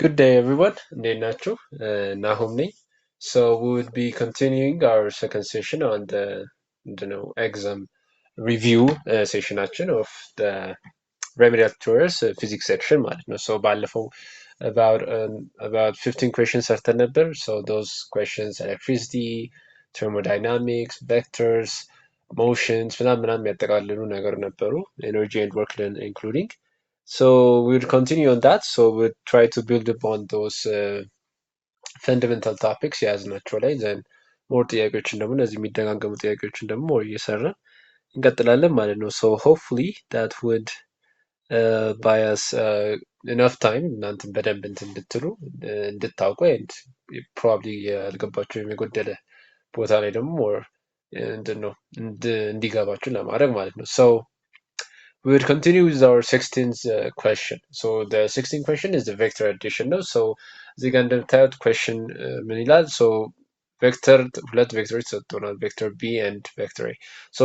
Good day, everyone. እንዴት ናችሁ? ናሆም ነኝ. So we would be continuing our second session on the exam review session of the remedial tutorials physics section ማለት ነው. So ባለፈው about 15 questions ሰርተን ነበር. So those questions electricity, thermodynamics, vectors, motions ምናምን ያጠቃልሉ ነገር ነበሩ. Energy and work done including. So we'll continue on that. So we'll try to build upon those fundamental topics የያዝናቸው ላይ then more ጥያቄዎችን ደግሞ እነዚህ የሚደጋገሙ ጥያቄዎችን ደግሞ more እየሰራን እንቀጥላለን ማለት ነው. So hopefully that would buy us enough time እናንተን በደንብ እንትን እንድትሉ እንድታውቁ and probably ያልገባቸው የጎደለ ቦታ ላይ ደግሞ more እንዲገባችሁ ለማድረግ ማለት ነው. So we would continue with our 16th question. So the 16th question is the vector addition ነው. So እዚህ ጋር እንደምታዩት question ምን ይላል? So ሁለት ቬክተሮች ተሰጥቶናል, vector b and vector a. So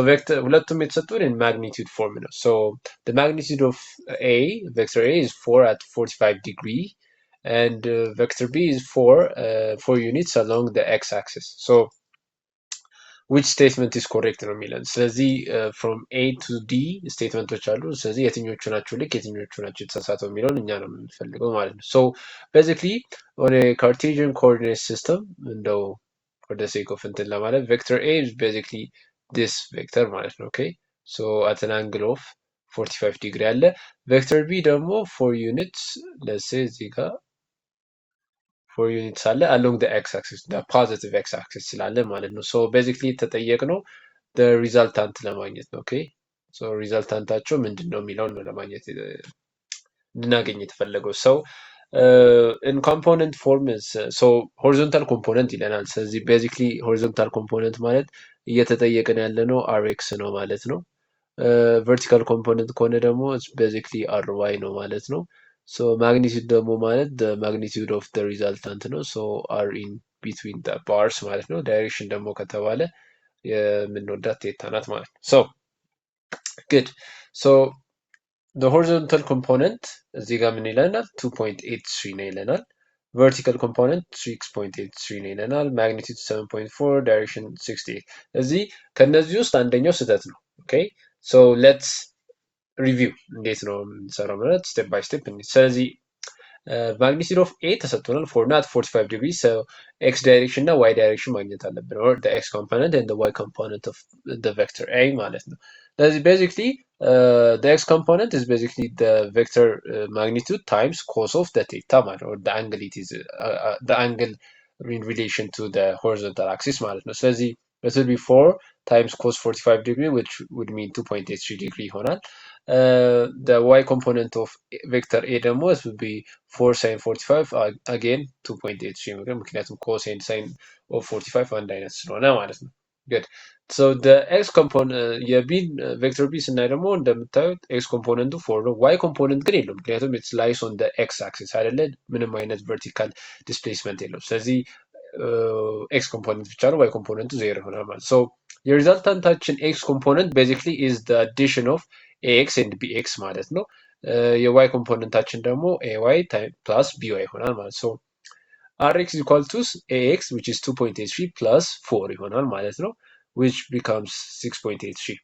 ሁለቱም የተሰጡን in magnitude form ነው. So the magnitude of vector a is 4 at 45 degree and vector b is 4 units along the x-axis. So which statement is correct ነው የሚለን። ስለዚህ from A to D ስቴትመንቶች አሉ። ስለዚህ የትኞቹ ናቸው ልክ የትኞቹ ናቸው የተሳሳተው የሚለውን እኛ ነው የምንፈልገው ማለት ነው። So basically on a Cartesian coordinate system እንደው for the sake of እንትን ለማለት vector A is basically this vector ማለት ነው. Okay, so at an angle of 45 degree አለ። vector B ደግሞ 4 units let's say እዚህ ጋር 4 units አለ along the x-axis the positive x-axis ስላለ ማለት ነው. So basically የተጠየቅነው the resultant ለማግኘት ነው. Okay, so resultanታቸው ምንድን ነው የሚለውን ነው ለማግኘት እንድናገኝ የተፈለገው. So in component form is so horizontal component ይለናል. ስለዚህ basically horizontal component ማለት እየተጠየቅን ያለ ነው rx ነው ማለት ነው. vertical component ከሆነ ደግሞ basically ry ነው ማለት ነው. So magnitude ደግሞ ማለት the magnitude of the resultant ነው. So r in between the bars ማለት ነው. direction ደግሞ ከተባለ የምንወዳት ቴታ ናት ማለት ነው. So good. So the horizontal component እዚህ ጋር ምን ይለናል? 2.83 ነው ይለናል። vertical component 6.83 ነው ይለናል። magnitude 7.4 direction 68. እዚህ ከነዚህ ውስጥ አንደኛው ስህተት ነው. Okay, so let's review እንዴት ነው የምንሰራው ማለት step by step እንዴ። ስለዚህ magnitude of A ተሰጥቶናል 4 not 45 degrees, so x direction እና y direction ማግኘት አለብን, or the x component and the y component of the vector A ማለት ነው. ስለዚህ basically the x component is basically the vector magnitude times cos of the theta ማለት ነው, or the angle it is the angle in relation to the horizontal axis ማለት ነው. ስለዚህ it will be 4 times cos 45 degree which would mean 2.83 degree ይሆናል. The y component of vector A ደግሞ it would be 4 sin 45 again 2.83 ምክንያቱም cos and sin of 45 አንድ አይነት ስለሆነ ማለት ነው. good, so the x component የቢን ቬክተር ቢ ስናይ ደግሞ እንደምታዩት x ኮምፖነንቱ 4 ነው, y ኮምፖነንት ግን የለውም ምክንያቱም it's lies on the x axis አይደለ, ምንም አይነት vertical displacement የለውም። ስለዚህ x ኮምፖነንት ብቻ ነው, y ኮምፖነንቱ 0 ይሆናል ማለት ነው. so የሪዛልታንታችን x ኮምፖነንት basically is the addition of ax and bx ማለት ነው። የy ኮምፖነንታችን ደግሞ ay plus by ይሆናል ማለት ነው። rx is equal to ax which is 2.83 plus 4 ይሆናል ማለት ነው, which becomes 6.83.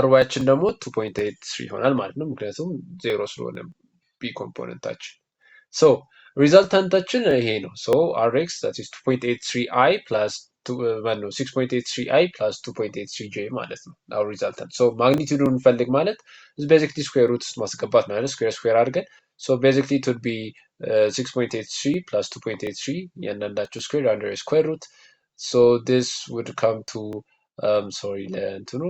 ርዋያችን ደግሞ 2.83 ይሆናል ማለት ነው ምክንያቱም 0 ስለሆነ b ኮምፖነንታችን። so ሪዛልታንታችን ይሄ ነው. so rx that is 2.83i plus 6.83i plus 2.83j ማለት ነው our resultant. so ማግኒቲዩዱን እንፈልግ ማለት basically square root ውስጥ ማስገባት ነው አይደል, square አድርገን. so basically it would be 6.83 plus 2.83 እያንዳንዳቸው square under a square root. so this would come to sorry ለእንትኑ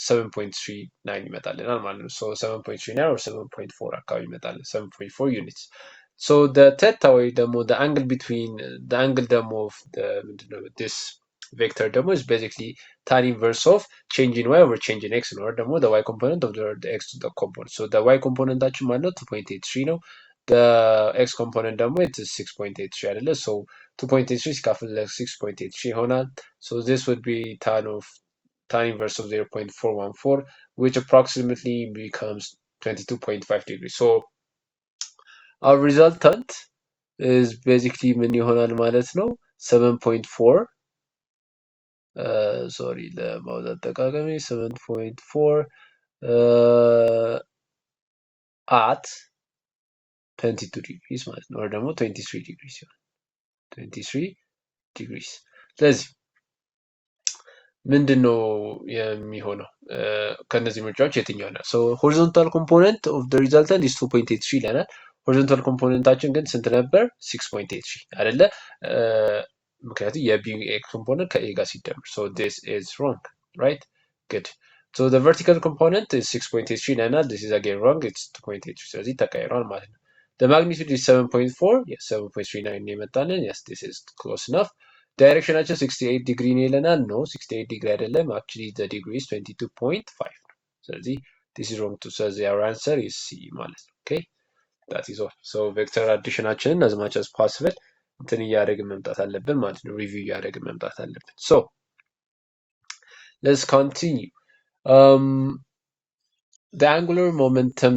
7.39 ይመጣልናል ማለት ነው. so 7.39 or 7.4 አካባቢ ይመጣል, 7.4 units. so the theta ወይ ደግሞ the angle between the angle ደግሞ of the this vector ደግሞ is basically tan inverse of change in y over change in x ነው, or ደግሞ the y component of the x to the component. so the y componentታችን ማለት ነው 2.83 ነው, the x component ደግሞ it is 6.83 አይደለ, so 2.83 ሲካፈል ለ6.83 ይሆናል. so this would be tan inverse of 0.414 which approximately becomes 22.5 degrees. so our resultant is basically ምን ይሆናል ማለት ነው 7.4 ሶሪ ለማውዝ አጠቃቀሜ 7.4 at 22 degrees ማለት ነው or ደግሞ 23 degrees ይሆናል 23 degrees ስለዚህ ምንድነው የሚሆነው ከነዚህ ምርጫዎች የትኛው ነው so horizontal component of the resultant is 2.83 ይለናል horizontal componentአችን ግን ስንት ነበር 6.83 አይደለ ምክንያቱም የb component ከa ጋር ሲደመር so this is wrong right good so the vertical component is 6.83 ይለናል this is again wrong it's 2.83 ስለዚህ ተቀይሯል ማለት ነው the magnitude is 7.4 yes 7.39 የመጣልን yes this is close enough direction 68 degree ነው ይለናል no 68 degree አይደለም actually the degree is 22.5 ስለዚህ this is wrong to say our answer is C ማለት ነው okay that is all so vector additionአችንን as much as possible እንትን እያደረግን መምጣት አለብን ማለት ነው ሪቪው እያደረግን መምጣት አለብን so let's continue the angular momentum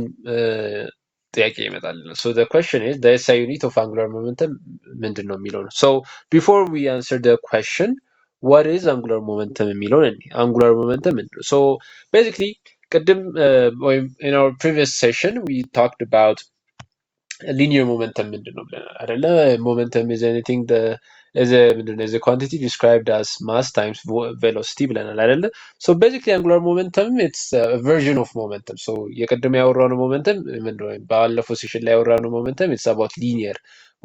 ጥያቄ ይመጣል so the question is the SI unit of angular momentum ምንድነው የሚለው ነው so before we answer the question what is angular momentum የሚለው angular momentum ምንድነው so basically ቅድም in our previous session we talked about linear momentum ምንድነው ብለናል አይደለ momentum is anything the is a quantity described as mass times velocity ብለናል አይደለ so basically angular momentum it's a version of momentum so የቀደም ያወራነው momentum ምንድነው ባለፈው ሴሽን ላይ ያወራነው momentum it's about linear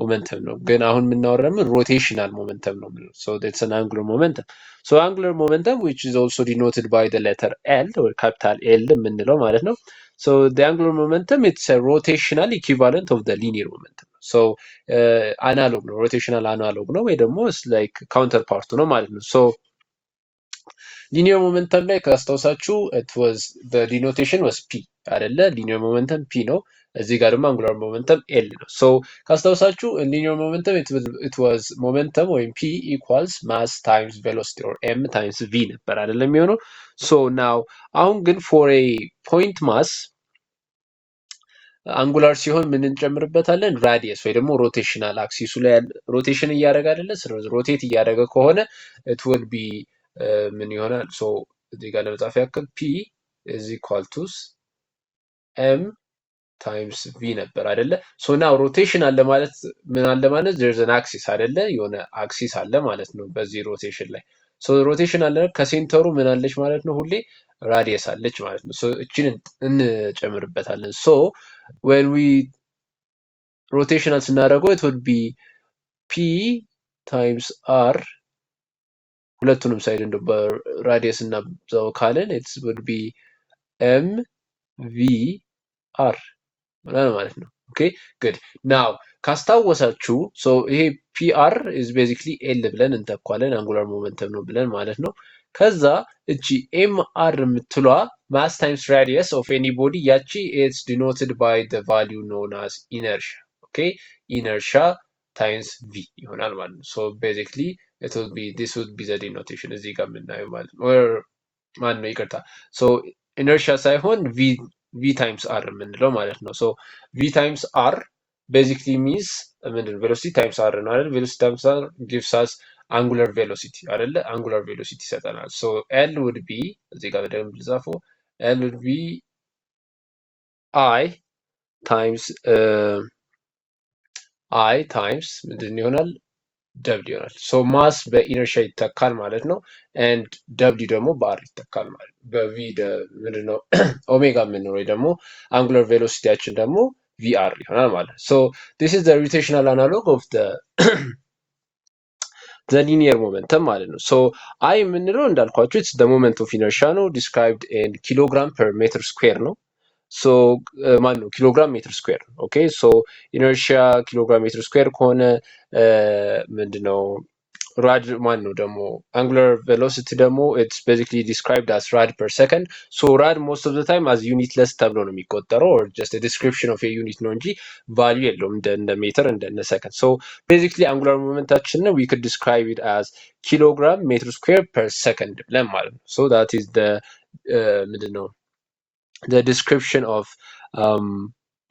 momentum ነው ግን አሁን የምናወራው rotational momentum ነው so that's an angular momentum so angular momentum which is also denoted by the letter L or capital L የምንለው ማለት ነው so the angular momentum it's a rotational equivalent of the linear momentum so analog ነው rotational analog ነው ወይ ደግሞ like counterpart ነው ማለት ነው so linear momentum ላይ ካስታውሳችሁ it was the denotation was p አይደለ linear momentum p ነው እዚህ ጋር ደግሞ angular momentum l ነው so ካስታውሳችሁ linear momentum it was momentum ወይም p equals mass times velocity or m times v ነበር አይደለ የሚሆነው so now አሁን ግን for a point mass አንጉላር ሲሆን ምን እንጨምርበታለን ራዲየስ ወይ ደግሞ ሮቴሽናል አክሲሱ ላይ ሮቴሽን እያደረገ አይደለ ስለዚህ ሮቴት እያደረገ ከሆነ it will be ምን ይሆናል so እዚህ ጋር ለመጻፍ ያክል p is equal to m times v ነበር አይደለ so now rotation አለ ማለት ምን አለ ማለት there's an axis አይደለ የሆነ አክሲስ አለ ማለት ነው በዚህ ሮቴሽን ላይ so rotation አለ ከሴንተሩ ምን አለች ማለት ነው ሁሌ ራዲየስ አለች ማለት ነው so እቺን እንጨምርበታለን so when we rotational ስናደርገው it would be p times r ሁለቱንም ሳይድ እንደው በራዲየስ እና በዛው ካለን it would be m v r ማለት ነው okay good now ካስታወሳችሁ so ይሄ pr is basically l ብለን እንተኳለን angular momentum ነው ብለን ማለት ነው ከዛ እቺ mr የምትሏ mass times radius of any body ያቺ it's denoted by the value known as inertia okay inertia times v ይሆናል ማለት ነው so basically it will be this would be the denotation እዚህ ጋር የምናየው ማለት ነው or ማን ነው ይቅርታ so inertia ሳይሆን v times r የምንለው ማለት ነው so v times r basically means velocity times r ነው አይደል velocity times r gives us angular velocity አይደለ angular velocity ይሰጠናል so l would be እዚህ ጋር በደንብ ልጻፈው l would be I times ምንድን ይሆናል w ይሆናል so mass በኢነርሺያ ይተካል ማለት ነው and w ደግሞ በr ይተካል ማለት ነው በv ምንድነው ኦሜጋ የምንለው ወይ ደግሞ angular velocityያችን ደግሞ vr ይሆናል ማለት so this is the rotational analog of the the linear momentum ማለት ነው so I የምንለው እንዳልኳችሁ it's the moment of inertia ነው described in kilogram per meter square ነው so ማን ነው ኪሎግራም ሜትር ስኩዌር ኦኬ so inertia kilogram meter square ከሆነ ምንድነው rad ማን ነው ደግሞ angular velocity ደግሞ it's basically described as rad per second so rad most of the time as unitless ተብሎ ነው የሚቆጠረው or just a description of a unit ነው እንጂ value የለውም እንደ ሜትር እንደ second so basically angular momentአችን we could describe it as kilogram meter square per second ብለን ማለት ነው so that is the ምንድነው the description of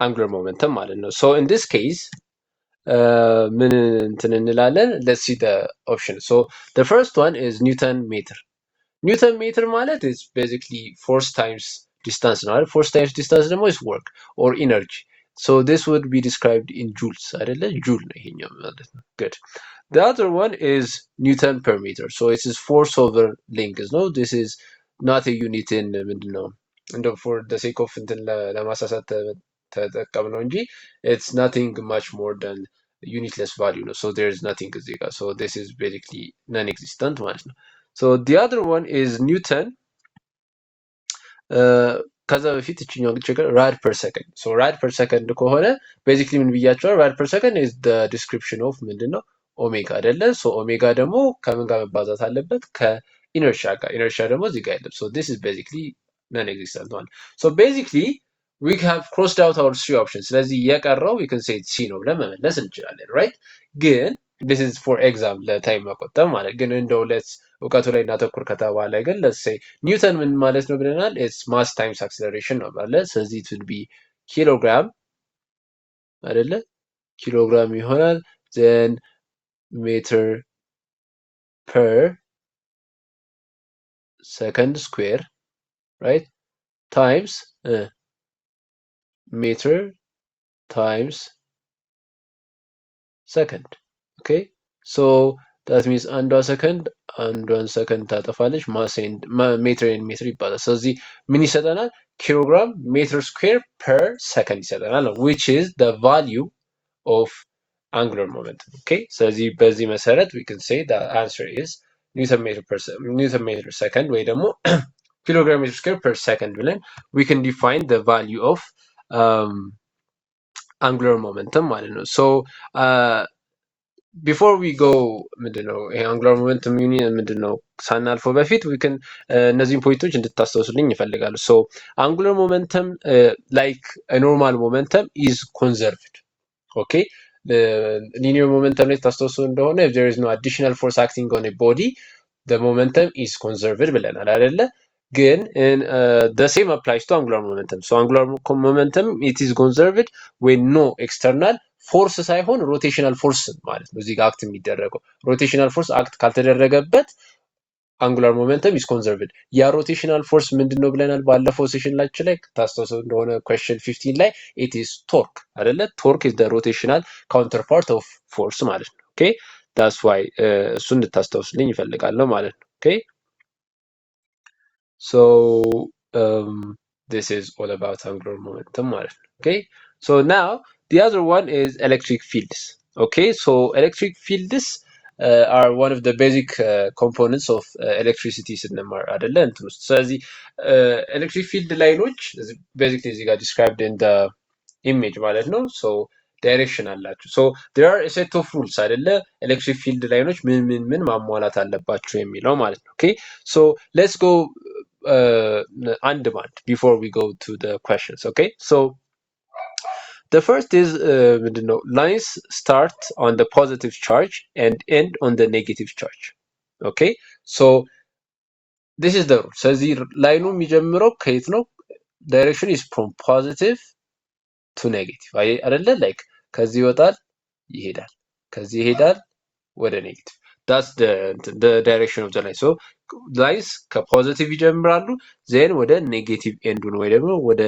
angular momentum ማለት ነው። so in this case ምን እንትን እንላለን? let's see the option. so the first one is Newton meter. Newton meter ማለት is basically force times distance ነው አይደል? force times distance ደግሞ is work or energy. so this would be described in joules አይደለ? joule ነው ይሄኛው ማለት ነው። good. the other one is Newton per meter. so it is force over length ነው. this is not a unit in ምንድነው እንደው for the sake of እንትን ለማሳሳት ተጠቀምነው እንጂ it's nothing much more than unitless value ነው. so there is nothing እዚህ ጋር so this is basically non-existent ማለት ነው. so the other one is Newton ከዛ በፊት እችኛው ችግር rad per second. so rad per second ከሆነ basically ምን ብያቸዋል? rad per second is the description of ምንድነው ኦሜጋ አይደለ? so ኦሜጋ ደግሞ ከምን ጋር መባዛት አለበት? ከኢነርሺያ ጋር። ኢነርሺያ ደግሞ እዚህ ጋር የለም. so this is basically non-existent one. so basically we have crossed out our three options. ስለዚህ የቀረው we can say C ነው ብለን መመለስ እንችላለን right? ግን this is for exam ለታይም መቆጠብ ማለት ግን እንደው እውቀቱ ላይ እናተኩር ከተባለ ግን let's say ኒውተን ምን ማለት ነው ብለናል? it's mass times acceleration ነው ማለት ስለዚህ it would be kilogram አይደለ? ኪሎግራም ይሆናል then meter per second square right times meter times second. okay so that means አንዷን ሰከንድ ታጠፋለች ሜትር ኤንድ ሜትር ይባላል። ስለዚህ ምን ይሰጠናል? ኪሎግራም ሜትር ስኩዌር ፐር ሰከንድ ይሰጠናል which is the value of angular momentum. okay ስለዚህ በዚህ መሰረት we can say the answer is Newton meter second ወይ ደግሞ kilogram meter square per second ብለን we can define the value of angular momentum ማለት ነው. so before we go ምንድነው ይሄ አንጉላር ሞመንተም ዩኒየን ምንድነው ሳናልፈው በፊት we can እነዚህን ፖይንቶች እንድታስታውሱልኝ ይፈልጋሉ. so angular momentum like a normal momentum is conserved. okay linear momentum ላይ ታስታውሱ እንደሆነ if there is no additional force acting on a body the momentum is conserved ብለናል አይደለ? ግን the same applies to angular momentum. so angular momentum it is conserved when no external ፎርስ ሳይሆን ሮቴሽናል ፎርስ ማለት ነው እዚህ ጋር አክት የሚደረገው ሮቴሽናል ፎርስ አክት ካልተደረገበት አንጉላር ሞመንተም ኢዝ ኮንዘርቭድ ያ ሮቴሽናል ፎርስ ምንድነው ብለናል ባለፈው ሴሽናችን ላይ ታስታውሱ እንደሆነ question 15 ላይ it is torque አይደለ torque is the rotational counterpart of force ማለት ነው okay that's why እሱን እንድታስታውሱልኝ ይፈልጋለሁ ማለት ነው okay so this is all about angular momentum ማለት ነው okay so now the other one is electric fields. okay so electric fields are one of the basic components of electricity ስንማር አይደለ እንትን ውስጥ ስለዚህ electric field ላይኖች basically እዚህ ጋር described in the image ማለት ነው so direction አላቸው so there are a set of rules አይደለ electric field ላይኖች ምን ማሟላት አለባቸው የሚለው ማለት ነው okay so let's go አንድ ባንድ before we go to the questions okay so the first is lines start on the positive charge and end on the negative charge. okay so this is the rule. ስለዚህ ላይኑ የሚጀምረው ከየት ነው? direction is from positive to negative አይደለ like ከዚህ ይወጣል ይሄዳል ከዚህ ይሄዳል ወደ negative that's the direction of the line. so lines ከፖዚቲቭ ይጀምራሉ then ወደ ኔጌቲቭ ኤንዱ ነው ወይ ደግሞ ወደ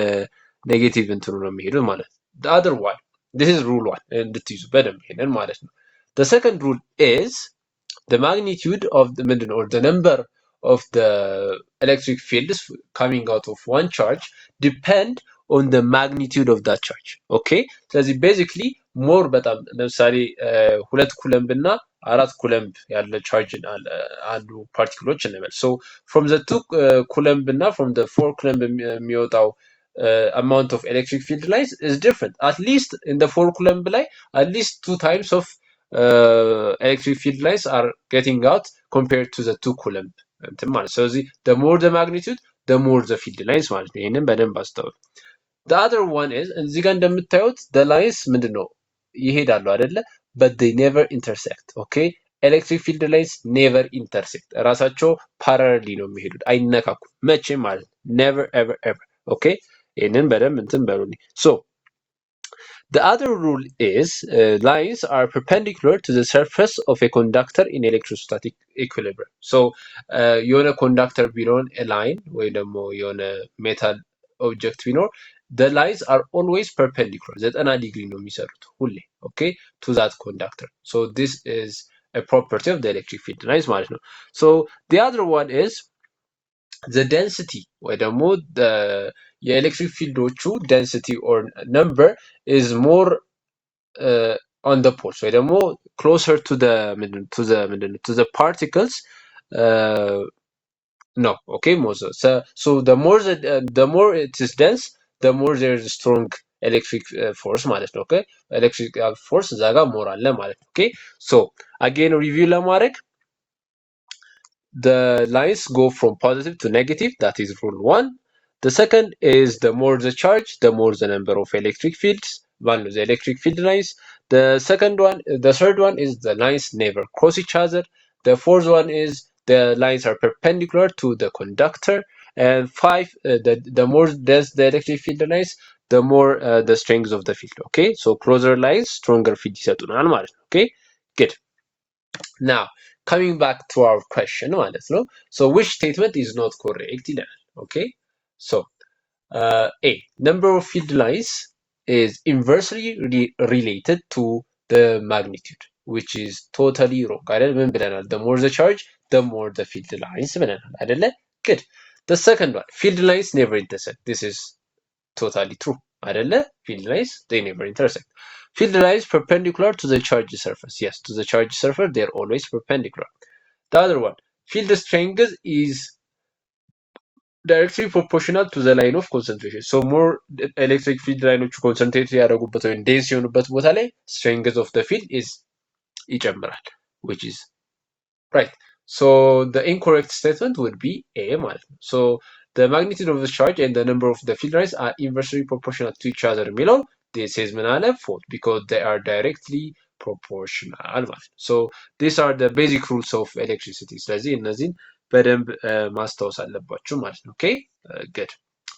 ኔጌቲቭ እንትኑ ነው የሚሄዱት ማለት ነው the other one this is rule 1 እንድትይዙ በደንብ ይሄንን ማለት ነው the second rule is the magnitude of the or the number of the electric fields coming out of one charge depend on the magnitude of that charge okay ስለዚህ basically more በጣም ለምሳሌ 2 ኩለምብ እና 4 ኩለምብ ያለ ቻርጅ አሉ ፓርቲክሎች እንበል so from the 2 ኩለምብ እና from the 4 ኩለምብ የሚወጣው amount of electric field lines is different at least in the 4 coulomb ላይ at least 2 times of electric field lines are getting out compared to the 2 coulomb እንትን ማለት ስለዚህ the more the magnitude the more the field lines ማለት ነው ይሄንን በደንብ አስተውሉ the other one is እዚህ ጋር እንደምታዩት the lines ምንድነው ይሄዳሉ አይደለ but they never intersect okay electric field lines never intersect ራሳቸው parallelly ነው የሚሄዱት አይነካኩም መቼም ማለት never ever ever okay ይሄንን በደንብ እንትን በሉልኝ so The other rule is lines are perpendicular to the surface of a conductor in electrostatic equilibrium. So የሆነ ኮንዳክተር ቢኖር ላይን ወይ ደግሞ የሆነ ሜታል ኦብጀክት ቢኖር the lines are always perpendicular 90 ዲግሪ ነው የሚሰሩት ሁሌ okay to that conductor. So this is a property of the electric field lines ማለት ነው. So the other one is the density ወይ ደግሞ የኤሌክትሪክ ፊልዶቹ density or number is more on the poles ወይ ደግሞ closer to the particles no okay so the more it is dense the more there is strong electric force ማለት ነው okay electric force እዛ ጋር more አለ ማለት ነው okay so again review ለማድረግ the lines go from positive to negative, that is rule 1. The second is the more the charge, the more the number of electric fields, the electric field lines. The third one is the lines never cross each other. The fourth one is the lines are perpendicular to the conductor. And 5, the more dense the electric field lines, the more the strength of the field. Okay, so closer lines, stronger field ይሰጡናል ማለት ነው. Okay, good. Now, coming back to our question ማለት ነው. So which statement is not correct ይለናል. Okay, so A, number of field lines is inversely related to the magnitude, which is totally wrong. አይደል? ምን ብለናል? The more the charge, the more the field lines ብለናል አይደለ? Good. The second one, field lines never intersect. This is totally true. አይደለ? Field lines, they never intersect. Field lines perpendicular to the charge surface. Yes, to the charge surface, they're always perpendicular. The other one, field strength is directly proportional to the line of concentration. So more electric field ላይኖቹ ኮንሰንትሬት ያደረጉበት ወይም ዴንስ የሆኑበት ቦታ ላይ strength of the field is ይጨምራል, which is right. So the incorrect statement would be A ማለት ነው. So the magnitude of the charge and the number of the field lines are inversely proportional to each other የሚለው this is ምን አለ false because they are directly proportional ማለት ነው. So these are the basic rules of electricity. ስለዚህ እነዚህን በደንብ ማስታወስ አለባችሁ ማለት ነው. Okay, good.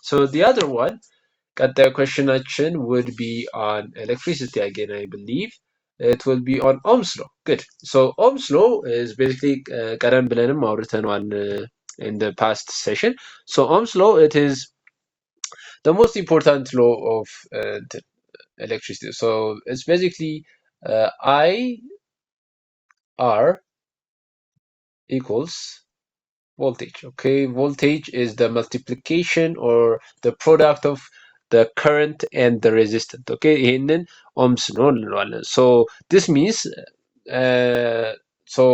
So the other one, ቀጣዩ questionናችን would be on electricity again, I believe. It will be on Ohm's law. Good. So Ohm's law is basically ቀደም ብለንም አውርተነዋል in the past session. So Ohm's law, it is the most important law of electricity. So it's basically I R equals voltage. Okay, voltage is the multiplication or the product of the current and the resistance. Okay, ይህንን ohms ነው እንለዋለን. So this means so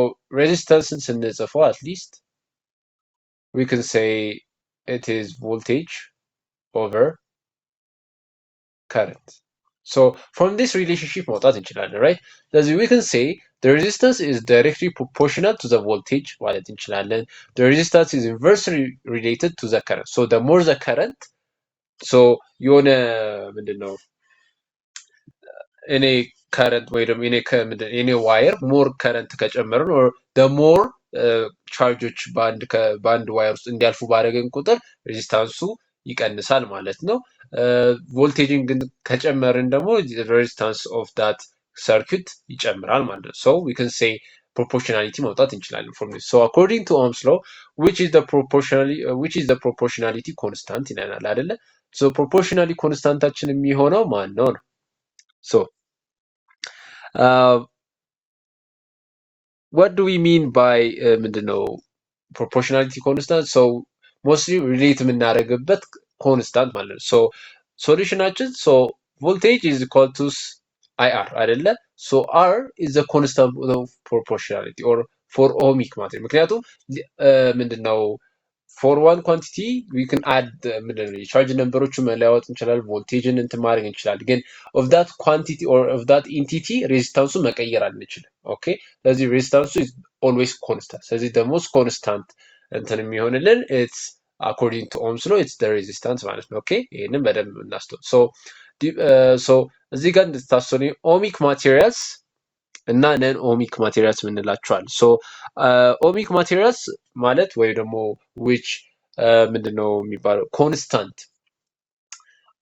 resistance ስንጽፈው at least we can say it is voltage over current. So from this relationship መውጣት እንችላለን, right? ስለዚህ we can say the resistance is directly proportional to the voltage ማለት እንችላለን. The resistance is inversely related to the current. So the more the current, so የሆነ ምንድነው እኔ current ወይ ደግሞ እኔ ዋየር more current ከጨመርን or the more ቻርጆች በአንድ ዋየር ውስጥ እንዲያልፉ ባደረግን ቁጥር ሬዚስታንሱ ይቀንሳል ማለት ነው። ቮልቴጅን ግን ከጨመርን ደግሞ resistance of that circuit ይጨምራል ማለት ነው። So we can say proportionality ማውጣት እንችላለን from this. So according to Ohm's law, which is the proportionality constant ይለናል አይደለ? So proportionality constantታችን የሚሆነው ማን ነው? So what do we mean by ምንድነው proportionality constant? So mostly relate የምናደርግበት constant ማለት ነው። So solutionናችን so voltage is equal to IR አይደለ? So R is the constant of proportionality or for ohmic ማለት ነው። ምክንያቱም ምንድነው for one quantity we can add ምንድነው የቻርጅ ነምበሮቹን መለዋወጥ እንችላለን፣ ቮልቴጅን እንትን ማድረግ እንችላለን። ግን of that quantity or of that entity ሬዚስታንሱን መቀየር አንችልም። ኦኬ ስለዚህ ሬዚስታንሱ is always constant። ስለዚህ the most constant እንትን የሚሆንልን it's according to Ohm's law it's the resistance ማለት ነው። ኦኬ ይሄንን በደንብ እናስተው። so እዚህ ጋር እንድታስተውሉ ohmic materials እና ነን ኦሚክ ማቴሪያልስ ምንላቸዋል። ሶ ኦሚክ ማቴሪያልስ ማለት ወይ ደግሞ which ምንድነው የሚባለው ኮንስታንት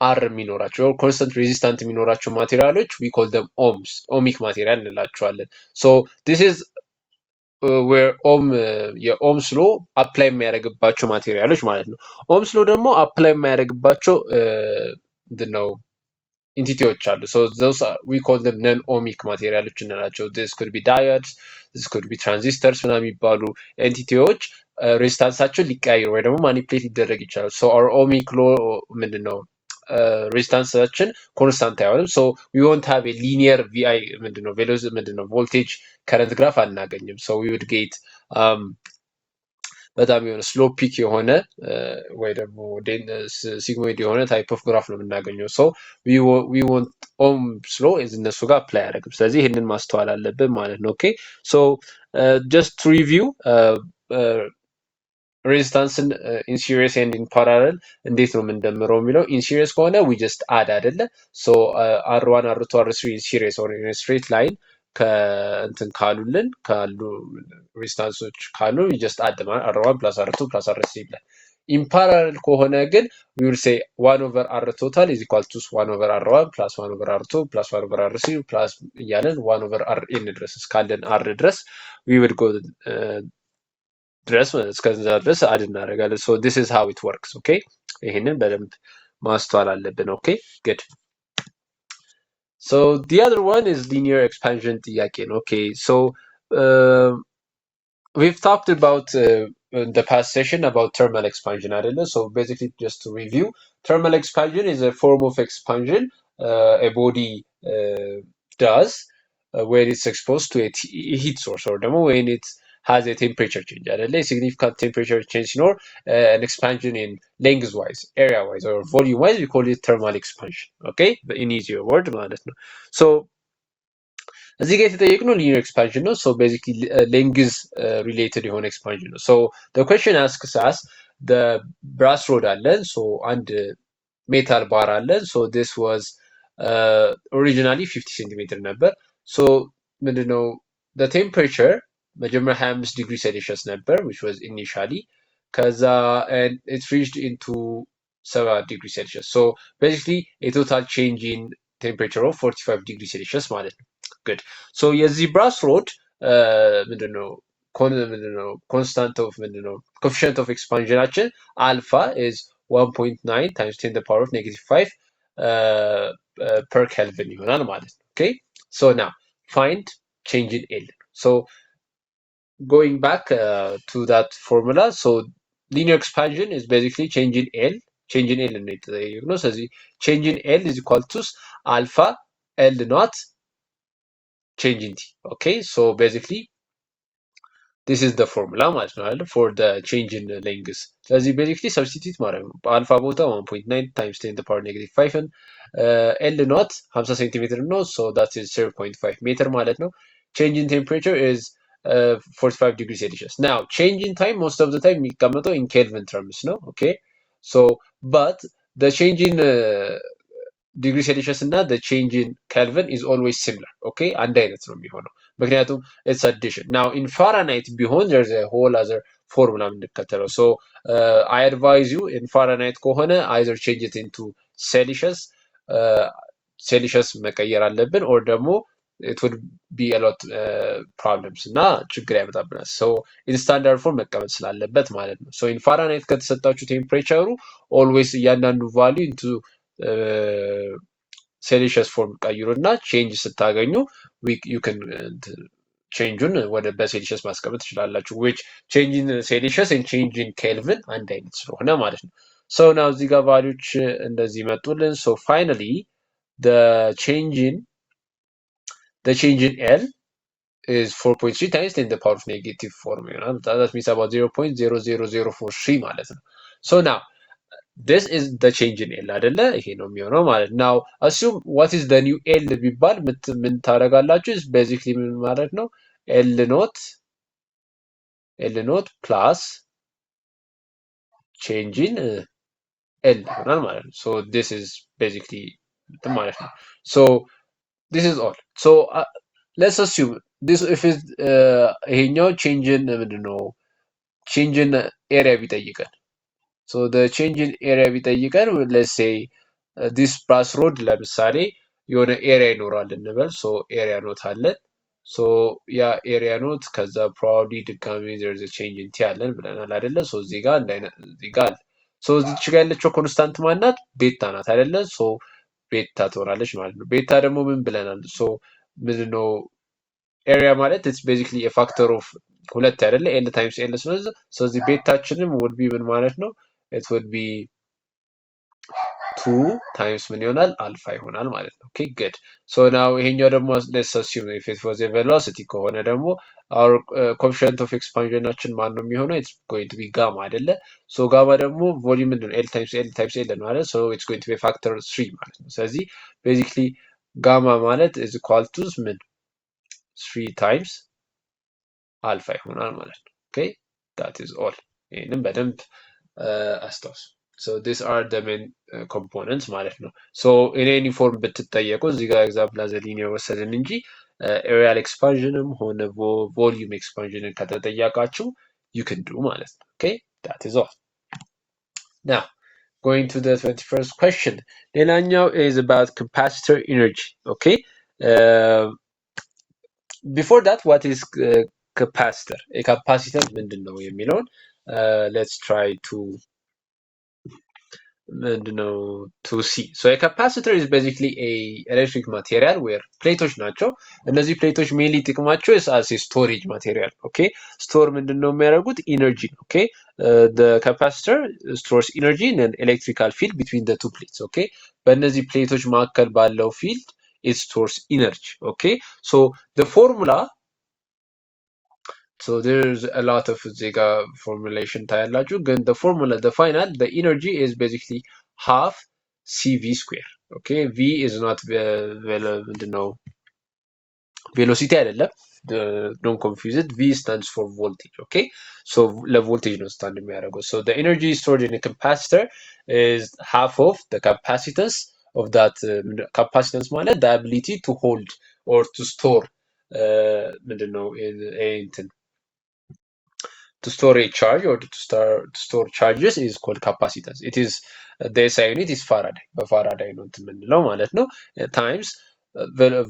አር የሚኖራቸው ኮንስታንት ሬዚስታንት የሚኖራቸው ማቴሪያሎች ዊ ኮል ደም ኦምስ ኦሚክ ማቴሪያል እንላቸዋለን። ሶ ዲስ ኢዝ ዌር የኦምስ ሎ አፕላይ የሚያደርግባቸው ማቴሪያሎች ማለት ነው። ኦምስ ሎ ደግሞ አፕላይ የሚያደርግባቸው ምንድነው ኢንቲቲዎች አሉ። ሶ ዞስ ዊ ኮል ደም ነን ኦሚክ ማቴሪያሎች እንላቸው። ዲስ ኩድ ቢ ዳዮድስ፣ ዲስ ኩድ ቢ ትራንዚስተርስ ምናምን የሚባሉ ኤንቲቲዎች ሬዚስታንሳቸው ሊቀያየር ወይ ደግሞ ማኒፕሌት ሊደረግ ይችላል። ሶ አር ኦሚክ ሎ ምንድነው ሬዚስታንሳችን ኮንስታንት አይሆንም። ሶ ዊ ወንት ሃቭ ኤ ሊኒየር ቪአይ ምንድነው ቬሎስ ምንድነው ቮልቴጅ ከረንት ግራፍ አናገኝም። ሶ ዊ ውድ ጌት በጣም የሆነ ስሎፒክ የሆነ ወይ ደግሞ ሲግሞይድ የሆነ ታይፕ ኦፍ ግራፍ ነው የምናገኘው። ሶ ዊ ወንት ኦም ስሎ እነሱ ጋር አፕላይ አያደርግም። ስለዚህ ይህንን ማስተዋል አለብን ማለት ነው። ኦኬ ሶ ጀስት ሪቪው ሬዚስታንስን ኢን ሲሪየስ ኤንድ ኢን ፓራለል እንዴት ነው የምንደምረው የሚለው ኢን ሲሪየስ ከሆነ ዊ ጀስት አድ አይደለ። ሶ አር ዋን አር ቱ አር ስሪ ኢን ሲሪየስ ኦር ኢን ስትሬት ላይን ከእንትን ካሉልን ካሉ ሬዚስታንሶች ካሉ ጀስት አድ አር ዋን ፕላስ አር ቱ ፕላስ አር ስሪ ይላል። ኢን ፓራለል ከሆነ ግን ዊ ዊል ሴይ ዋን ኦቨር አር ቶታል ኢዝ ኢኳል ቱ ዋን ኦቨር አር ዋን ፕላስ ዋን ኦቨር አር ቱ ፕላስ ዋን ኦቨር አር ስሪ ፕላስ እያለን ዋን ኦቨር አር ኤን ድረስ እስካለን አር ድረስ ዊ ውድ ጎ ድረስ እስከዛ ድረስ አድ እናደርጋለን። ሶ ዲስ ኢዝ ሃው ኢት ወርክስ። ኦኬ ይሄንን በደንብ ማስተዋል አለብን። ኦኬ ጉድ ሶ ዲ አዘር ዋን ኢዝ ሊኒየር ኤክስፓንሽን ጥያቄ ነው። ኦኬ ሶ we've talked about in the past session about thermal expansion አይደለ? So basically just to review, thermal expansion is a form of expansion a body does when it's exposed to a heat source or ደግሞ when it has a temperature change አይደለ? A significant temperature change ሲኖር an expansion in length wise, area wise or volume wise we call it thermal expansion. Okay, in easier word ማለት ነው. So እዚህ ጋር የተጠየቅነው ሊኒየር ኤክስፓንሽን ነው። ሶ ቤዚክሊ ሌንግዝ ሪሌትድ የሆነ ኤክስፓንሽን ነው። ሶ the question asks us the brass rod አለን። ሶ አንድ ሜታል ባር አለን። ሶ this was originally 50 ሴንቲሜትር ነበር። ሶ ምንድነው the temperature መጀመሪያ 25 ዲግሪ ሴልሺየስ ነበር which was initially ከዛ and it reached into 7 ዲግሪ ሴልሺየስ ሶ basically a total change in temperature of 45 ዲግሪ ሴልሺየስ ማለት ነው። good so የዚህ ብራስ ሮድ ምንድነው ኮንስታንት ኦፍ ምንድነው ኮኤፊሽንት ኦፍ ኤክስፓንሽናችን አልፋ is 1.9 times 10 to the power of -5 per Kelvin ይሆናል ማለት ነው። okay so now find change in L. so going back to that formula, so linear expansion is basically change in L. change in L ነው የተጠየቅነው። ስለዚህ change in L is equal to alpha L naught change in T. okay so basically this is the formula ማለት ነው አይደል for the change in length። ስለዚህ basically substitute ማድረግ ነው። በአልፋ ቦታ 1.9 times 10 to the power -5 L naught 50 ሴንቲሜትር ነው so that is 0.5 ሜትር ማለት ነው። change in temperature is 45 degrees Celsius. now change in time most of the time የሚቀመጠው in Kelvin terms ነው። okay so but the change in ዲግሪ ሴልሺየስ እና the change in Kelvin is always similar. okay አንድ አይነት ነው የሚሆነው ምክንያቱም it's addition. now in Fahrenheit ቢሆን there's a whole other formula የምንከተለው so I advise you in Fahrenheit ከሆነ either change it into Celsius ሴልሺየስ መቀየር አለብን or ደግሞ it would be a lot problems እና ችግር ያመጣብናል so in standard form መቀመጥ ስላለበት ማለት ነው so in Fahrenheit ከተሰጣችሁ ቴምፕሬቸሩ always እያንዳንዱ value into ሴልሺየስ ፎርም ቀይሩና ቼንጅ ስታገኙ you can ቼንጁን ወደ በሴልሺየስ ማስቀመጥ ትችላላችሁ which change in Celsius and change in Kelvin አንድ አይነት ስለሆነ ማለት ነው so now እዚህ ጋር ቫልዩዎች እንደዚህ መጡልን so finally the change in L is 4.3 times 10 to the power of -4 ይሆናል that means about 0.00043 ማለት ነው so now this is the change in L አይደለ ይሄ ነው የሚሆነው ማለት now assume what is the new L ቢባል ምን ታደርጋላችሁ is basically ምን ማለት ነው L naught plus change in L ይሆናል ማለት ነው so this is basically ማለት ነው so this is all so let's assume this if is ይሄኛው change in ምንድነው change in area ቢጠይቀን so the change in area ቢጠይቀን let's say this bus road ለምሳሌ የሆነ ኤሪያ ይኖራል እንበል ሶ ኤሪያ ኖት አለን ሶ ያ ኤሪያ ኖት ከዛ ፕሮባብሊ ድጋሚ there's a change in t አለን ብለናል አይደለ ሶ እዚህ ጋር እዚህ ጋር አለ ሶ እዚች ጋር ያለችው ኮንስታንት ማናት ቤታ ናት አይደለ ሶ ቤታ ትሆናለች ማለት ነው ቤታ ደግሞ ምን ብለናል ሶ ምንድነው ኤሪያ ማለት it's basically a factor of ሁለት አይደለ ኤል ታይምስ ኤል ስለዚህ ስለዚህ ቤታችንም would be ምን ማለት ነው it would be 2 times ምን ይሆናል አልፋ ይሆናል ማለት ነው ኦኬ good so now ይሄኛው ደግሞ let's assume if it was a velocity ከሆነ ደግሞ our coefficient of expansion ናችን ማን ነው የሚሆነው it's going to be gamma አይደለ so gamma ደግሞ volume ምንድነው l times l ነው አይደል so it's going to be a factor 3 ማለት ነው ስለዚህ basically gamma ማለት is equal to ምን 3 times አልፋ ይሆናል ማለት ነው okay that is all ይሄንን በደንብ አስታውሱ so these are the main components ማለት ነው so in any form ብትጠየቁ እዚህ ጋር ኤግዛምፕል as a linear ወሰድን እንጂ areal expansionም ሆነ volume expansionን ከተጠየቃችሁ you can do ማለት ነው okay that is all now going to the 21st question ሌላኛው is about capacitor energy okay before that what is capacitor a capacitor ምንድነው የሚለውን let's try to to see so a capacitor is basically a electric material where ፕሌቶች ናቸው እነዚህ ፕሌቶች ሜንሊ ጥቅማቸው is as a storage material okay store ምንድነው የሚያደርጉት energy okay the capacitor stores energy in an electrical field between the two plates okay በእነዚህ ፕሌቶች መካከል ባለው field it stores energy okay so the formula so there's a lot of Zega formulation ታያላችሁ ግን the formula the final the energy is basically half cv square okay v is not ምንድነው velocity አይደለም don't confuse it v stands for voltage okay so ለቮልቴጅ ነው stand የሚያደርገው so the energy stored in a capacitor is half of the capacitance of that capacitance ማለት the ability to hold or to store ምንድነው እንትን to store a charge or to store charges is called capacitance. It is the SI unit is Faraday. በፋራዳይ ነው የምንለው ማለት ነው times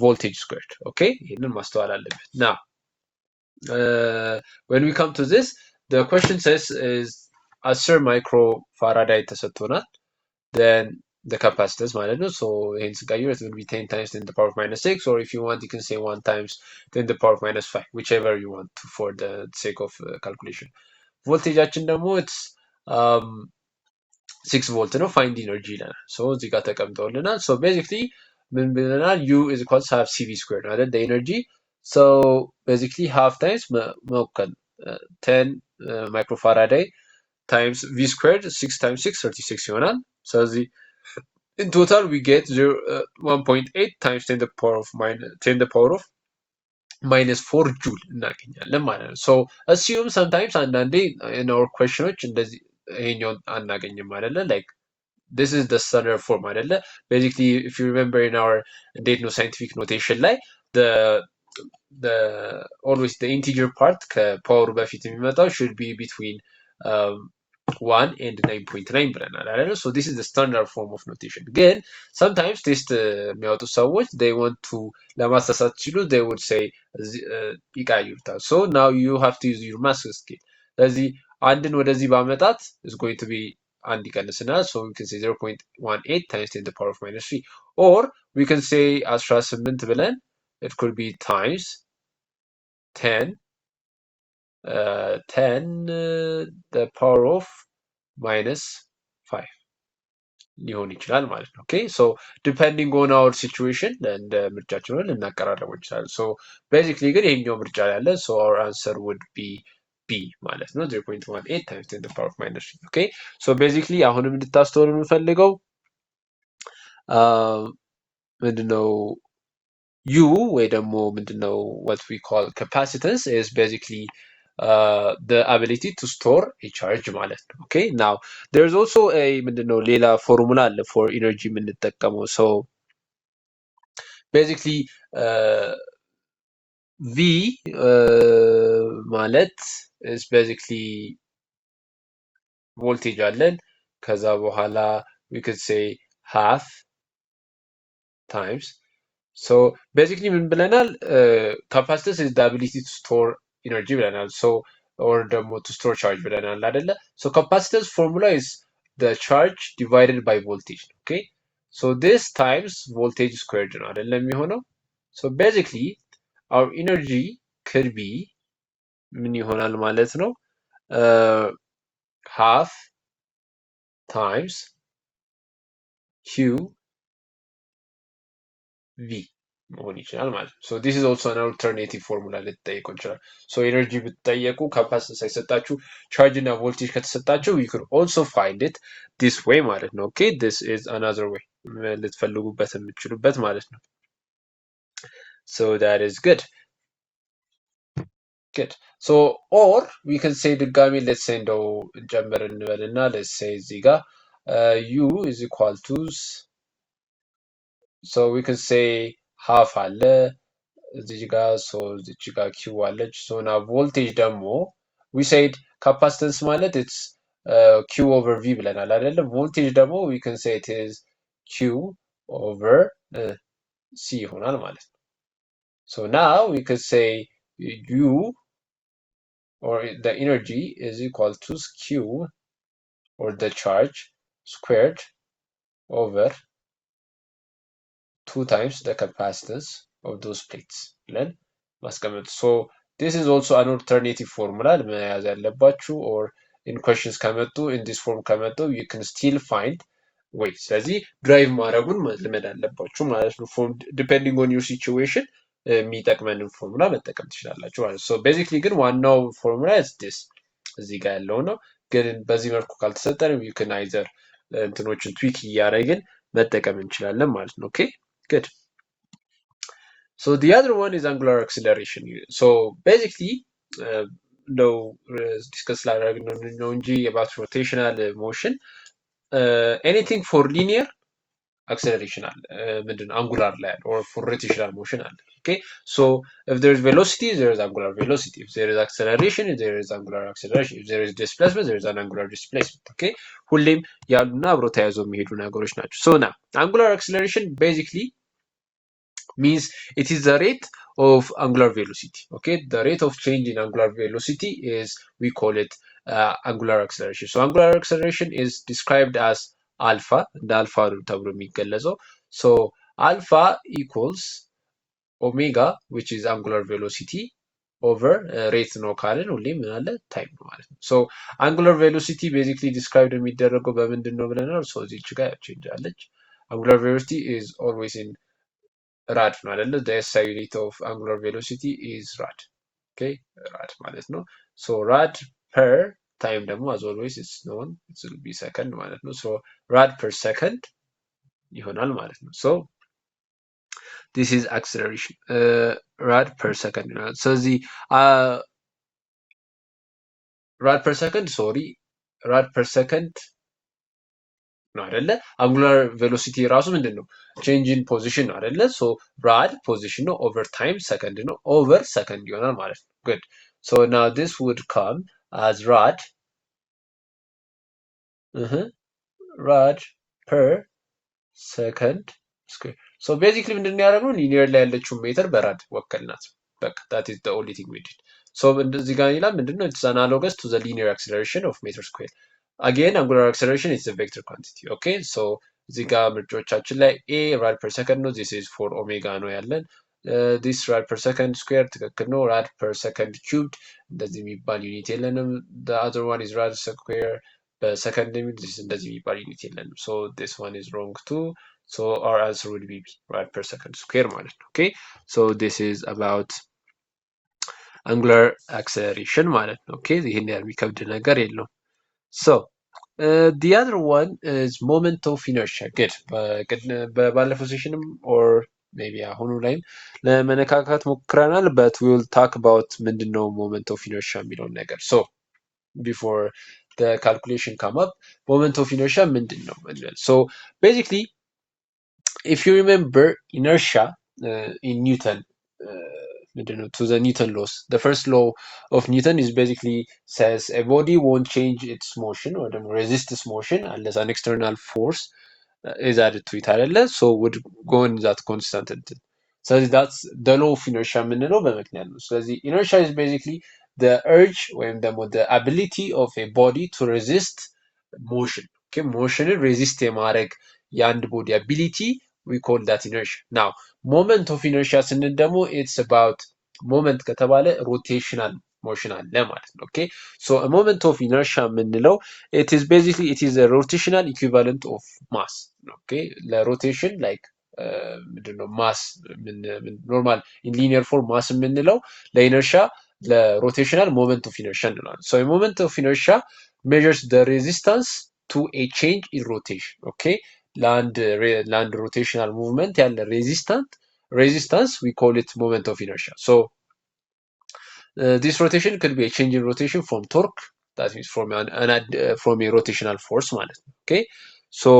voltage squared. Okay? ይሄንን ማስተዋል አለብን. Now, when we come to this, the question says is 10 microfarad ተሰጥቶናል. Then the capacitance ማለት ነው. So hence it will be 10 times 10 to the power of minus 6 or if you want you can say 1 times 10 to the power of minus 5 whichever you want for the sake of calculation. ቮልቴጃችን ደግሞ it's 6 volt ነው find energy ይለናል so እዚህ ጋር ተቀምጠውልናል so basically ምን ብለናል u is equal to half cv squared ነው አይደል the energy so basically half times መወከል 10 microfarad times v squared 6 times 6 36 ይሆናል ስለዚህ in total we get 1.8 times 10 to the power of minus 4 joule እናገኛለን ማለት ነው so assume sometimes አንዳንዴ in our questions እንደዚህ ይሄኛውን አናገኝም አይደለ like this is the standard form አይደለ basically if you remember in our data scientific notation ላይ the always the integer part ከፓወሩ በፊት የሚመጣው should be between 1 and 9.9 ብለናል አይደል so this is the standard form of notation ግን sometimes test የሚያወጡ ሰዎች they want to ለማሳሳት ሲሉ they would say ይቀይሩታል so now you have to use your math scale ስለዚህ አንድን ወደዚህ ባመጣት is going to be አንድ ይቀንስናል so we can say 0.18 times 10 to the power of minus 3 or we can say 18 ብለን it could be times 10 the power of minus 5 ሊሆን ይችላል ማለት ነው okay so depending on our situation and ምርጫችንን ልናቀራረበው ይችላል so basically ግን ይሄኛው ምርጫ ያለ so our answer would be b ማለት ነው 0.18 times 10 to the power of minus 3 okay so basically አሁንም እንድታስተውሉ የምፈልገው ምንድነው u ወይ ደግሞ ምንድነው what we call capacitance is basically the ability to store a charge ማለት ነው okay now there's also a ምንድነው ሌላ ፎርሙላ አለ for energy የምንጠቀመው so basically v ማለት is basically voltage አለን ከዛ በኋላ we could say half times. So basically ምን ብለናል? Capacitance is the ability to store energy ብለናል። So or ደግሞ to store charge ብለናል አይደለ? So capacitance formula is the charge divided by voltage. Okay? So this times voltage squared ነው አይደለ የሚሆነው? So basically our energy could be ምን ይሆናል ማለት ነው? Half times Q V መሆን ይችላል ማለት ነው። So this is also an alternative formula ልትጠይቁ ይችላል። So ኤነርጂ ብትጠየቁ ካፓሲተንስ ሳይሰጣችሁ ቻርጅ እና ቮልቴጅ ከተሰጣችሁ you could also find it this way ማለት ነው። Okay, this is another way ልትፈልጉበት የምትችሉበት ማለት ነው። So that is good. Good. So or we can say ድጋሚ let's say እንደው እንጨምር እንበልና let's say እዚህ ጋር u is equal to so we can say half አለ እዚህ ጋር so እዚህ ጋር q አለች so now voltage ደግሞ we said capacitance ማለት it's q over v ብለናል አይደለ voltage ደግሞ we can say it is q over c ይሆናል ማለት ነው so now we could say u or the energy is equal to q or the charge squared over 2 times the capacitance of those plates ብለን ማስቀመጥ so this is also an alternative formula መያዝ ያለባችሁ or in questions ከመጡ in this form ከመጡ you can still find way ስለዚህ ድራይቭ ማድረጉን መልመድ አለባችሁ ማለት ነው depending on your situation የሚጠቅመንን ፎርሙላ መጠቀም ትችላላችሁ ማለት ነው so basically ግን ዋናው ፎርሙላ is this እዚህ ጋር ያለው ነው ግን በዚህ መልኩ ካልተሰጠን you can either እንትኖችን ትዊክ እያደረግን መጠቀም እንችላለን ማለት ነው okay good so the other one is angular acceleration so basically no discuss no about rotational motion anything for linear acceleration angular or for rotational motion okay so if there is velocity there is angular velocity if there is acceleration there is angular acceleration if there is displacement there is an angular displacement okay ሁሌም ያሉና አብሮ ተያይዘው የሚሄዱ ነገሮች ናቸው so now angular acceleration basically means it is the rate of angular velocity okay the rate of change in angular velocity is we call it angular acceleration so angular acceleration is described as alpha the alpha ተብሎ የሚገለጸው so alpha equals omega which is angular velocity over rate ነው ካልን ሁሌም ምን አለ ታይም ነው ማለት ነው so angular velocity basically described የሚደረገው በምንድን ነው ብለናል so እዚች ጋር change አለች angular velocity is always in rad ነው አይደለ the SI unit of angular velocity is rad okay rad ማለት ነው so rad per time ደግሞ as always it's known it will be second ማለት ነው so rad per second ይሆናል ማለት ነው so this is acceleration rad per second ይሆናል ስለዚህ rad per second sorry rad per second ነው አይደለ አንጉላር ቬሎሲቲ ራሱ ምንድነው ቼንጅ ኢን ፖዚሽን ነው አይደለ ሶ ራድ ፖዚሽን ነው ኦቨር ታይም ሰከንድ ነው ኦቨር ሰከንድ ይሆናል ማለት ነው good so now this would come as rad rad per second square so basically ምንድነው ያደረግነው ሊኒየር ላይ ያለችው ሜትር በራድ ወከልናት በቃ that is the only thing we did so እንደዚህ ጋር ይላል ምንድነው it's analogous to the linear acceleration of meter square again angular acceleration is a vector quantity okay so እዚህ ጋር ምርጫዎቻችን ላይ a rad per second ነው this is for omega ነው ያለን this rad per second square ትክክል ነው rad per second cubed እንደዚህ የሚባል ዩኒት የለንም the other one is rad square በሰከንድ this እንደዚህ የሚባል ዩኒት የለንም so this one is wrong too so our answer would be rad per second square ማለት ነው okay so this is about angular acceleration ማለት ነው okay ይሄን ያህል የሚከብድ ነገር የለውም so the other one is moment of inertia good ባለፈው ሴሽንም or maybe አሁኑ ላይም ለመነካካት ሞክረናል but we will talk about ምንድነው moment of inertia የሚለውን ነገር so before the calculation come up moment of inertia ምንድነው so basically if you remember inertia in Newton to the Newton laws. The first law of Newton is basically says a body won't change its motion or resist its motion unless an external force is added to it አይደለ so would go in that constant እንትን ስለዚህ that's the law of inertia የምንለው በምክንያት ነው ስለዚህ inertia is basically the urge ወይም ደግሞ the ability of a body to resist motion okay motionን resist የማድረግ የአንድ ቦዲ ability we call that inertia now moment of inertia ስንል ደግሞ it's about moment ከተባለ rotational motion አለ ማለት ነው okay so a moment of inertia የምንለው it is basically it is a rotational equivalent of mass okay ለሮቴሽን like ምንድነው ማስ ኖርማል ኢን ሊኒየር ፎርም ማስ የምንለው ለኢነርሻ ለሮቴሽናል ሞመንት ኦፍ ኢነርሻ እንለዋለን so a moment of inertia measures the resistance to a change in rotation okay ለአንድ rotational movement ያለ resistance we call it moment of inertia so this rotation could be a change in rotation from torque that means from a rotational force ማለት ነው okay so